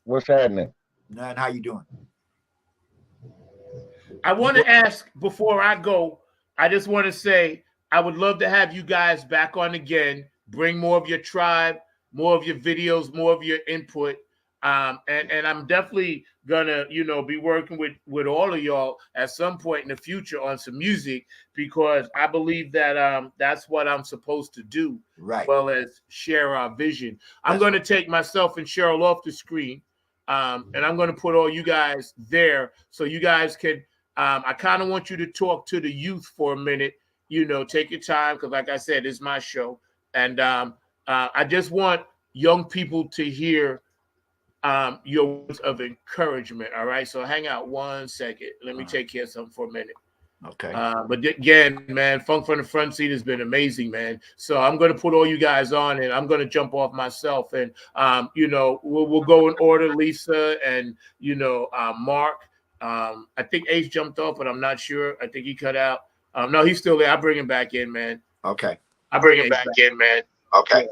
What's happening? Nothing. How you doing? I want to ask before I go. I just want to say I would love to have you guys back on again. Bring more of your tribe, more of your videos, more of your input. And I'm definitely gonna, be working with all of y'all at some point in the future on some music because I believe that that's what I'm supposed to do, Right. as well as share our vision. I'm gonna take myself and Cheryl off the screen, and I'm gonna put all you guys there so you guys can. I kind of want you to talk to the youth for a minute. Take your time because, like I said, it's my show, and I just want young people to hear your words of encouragement. All right. So hang out 1 second. Let me take care of something for a minute. Okay. But again, man, Funk from the Front Seat has been amazing, man. So I'm going to put all you guys on and I'm going to jump off myself. And, we'll go in order, Lisa and, Mark. I think Ace jumped off, but I'm not sure. I think he cut out. No, he's still there. I'll bring him back in, man. Okay. I'll bring him back in, man. Okay.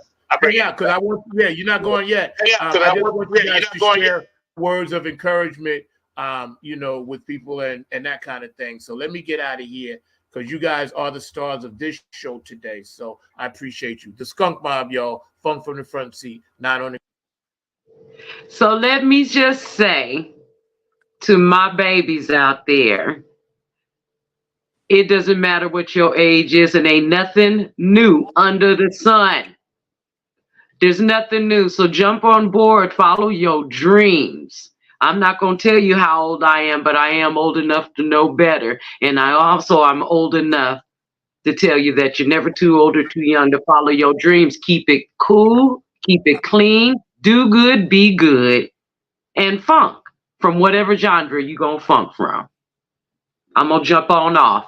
Yeah, because I want. Yeah, you're not going yet. I just want you guys to share words of encouragement, with people and that kind of thing. So let me get out of here because you guys are the stars of this show today. So I appreciate you. The Skunk Mob, y'all. Funk from the Front Seat. Not on the. So let me just say to my babies out there, it doesn't matter what your age is, and ain't nothing new under the sun. There's nothing new. So jump on board, follow your dreams. I'm not going to tell you how old I am, but I am old enough to know better. And I'm old enough to tell you that you're never too old or too young to follow your dreams. Keep it cool, keep it clean, do good, be good, and funk from whatever genre you're going to funk from. I'm going to jump on off.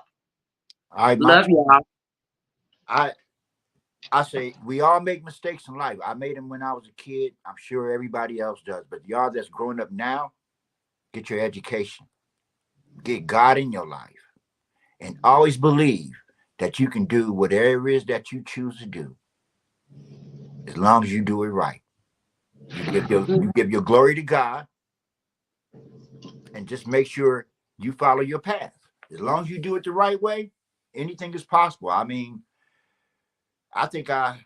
All right, Love y'all. I say we all make mistakes in life. I made them when I was a kid. I'm sure everybody else does. But y'all that's growing up now, get your education. Get God in your life. And always believe that you can do whatever it is that you choose to do. As long as you do it right. You give your glory to God. And just make sure you follow your path. As long as you do it the right way, anything is possible. I mean, I think I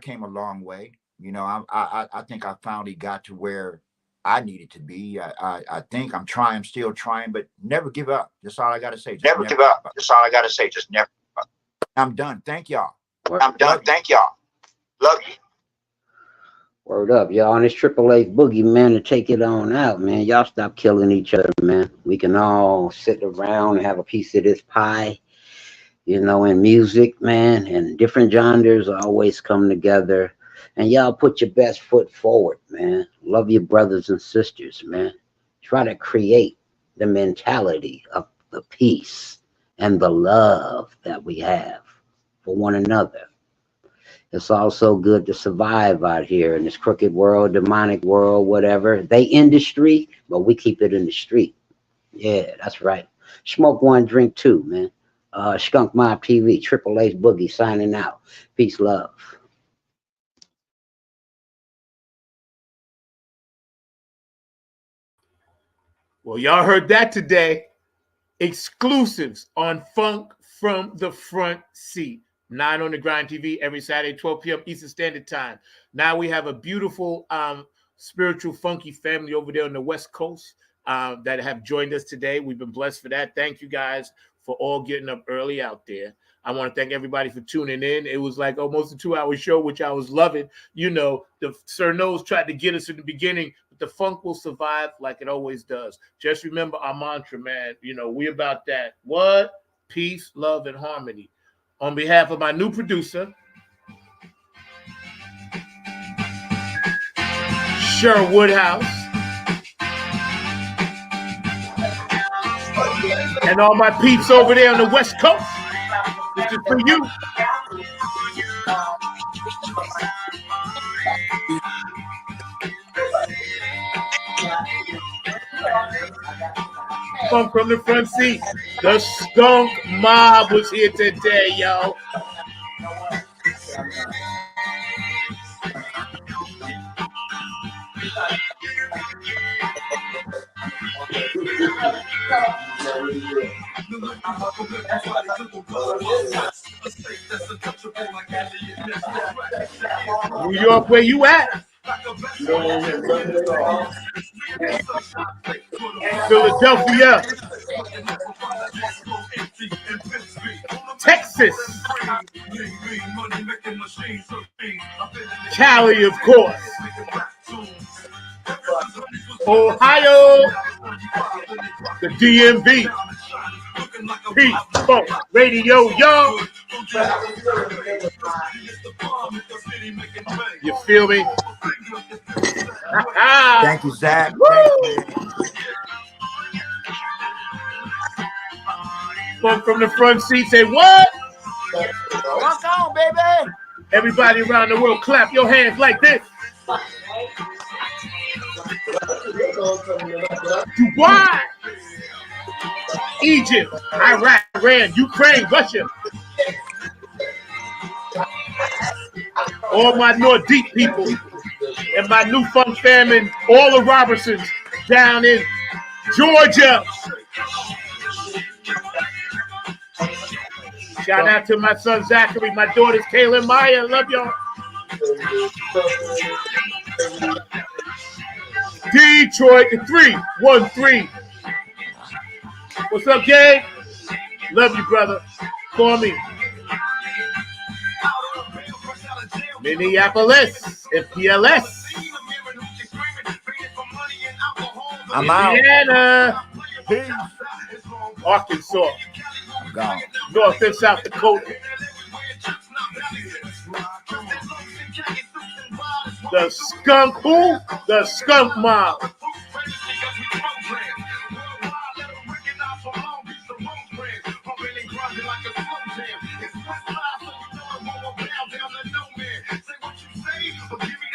came a long way. I think I finally got to where I needed to be. I think I'm trying. I'm still trying, but never give up. That's all I got to say. Never give up. That's all I got to say. Just never give up. I'm done. Thank y'all. I'm done. Thank y'all. Love you. Word up, y'all. On this Triple H boogie, man, to take it on out, man. Y'all stop killing each other, man. We can all sit around and have a piece of this pie. In music, man, and different genres always come together. And y'all put your best foot forward, man. Love your brothers and sisters, man. Try to create the mentality of the peace and the love that we have for one another. It's also good to survive out here in this crooked world, demonic world, whatever. They industry, but we keep it in the street. Yeah, that's right. Smoke one, drink two, man. Skunk Mob TV, Triple H Boogie signing out. Peace, love. Well, y'all heard that today. Exclusives on Funk from the Front Seat. 9 on the Grind TV every Saturday, 12 p.m. Eastern Standard Time. Now we have a beautiful spiritual funky family over there on the West Coast that have joined us today. We've been blessed for that. Thank you guys for all getting up early out there. I want to thank everybody for tuning in. It was like almost a 2-hour show, which I was loving. The Sir Nose tried to get us in the beginning, but the funk will survive like it always does. Just remember our mantra, man. We about that. What? Peace, love, and harmony. On behalf of my new producer, Cheryl Woodhouse, and all my peeps over there on the West Coast, this is for you. Funk from the Front Seat. The Skunk Mob was here today, yo. New York, where you at? Philadelphia. Texas. Cali, of course. Ohio. The DMV. Peace, Funk Radio, y'all. You feel me? Thank you, Zach. Funk from the front seat, say what? Rock on, baby. Everybody around the world, clap your hands like this. Dubai, Egypt, Iraq, Iran, Ukraine, Russia. All my Nordique people and my new fun family, all the Robertsons down in Georgia. Shout out to my son Zachary, my daughters Kayla and Maya. Love y'all. Detroit, the 313. What's up, gang? Love you, brother. Call me. Minneapolis, MPLS. I'm out. Indiana. Peace. Arkansas. I'm gone. North and South Dakota. The skunk who? The skunk mob.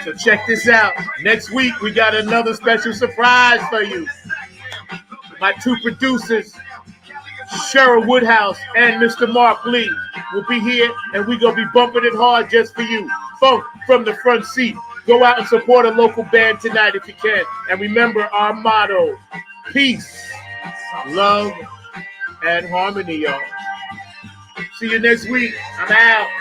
So check this out. Next week, we got another special surprise for you. My two producers, Cheryl Woodhouse and Mr. Mark Lee, will be here, and we're going to be bumping it hard just for you. Funk from the front seat. Go out and support a local band tonight if you can. And remember our motto, peace, love, and harmony, y'all. See you next week. I'm out.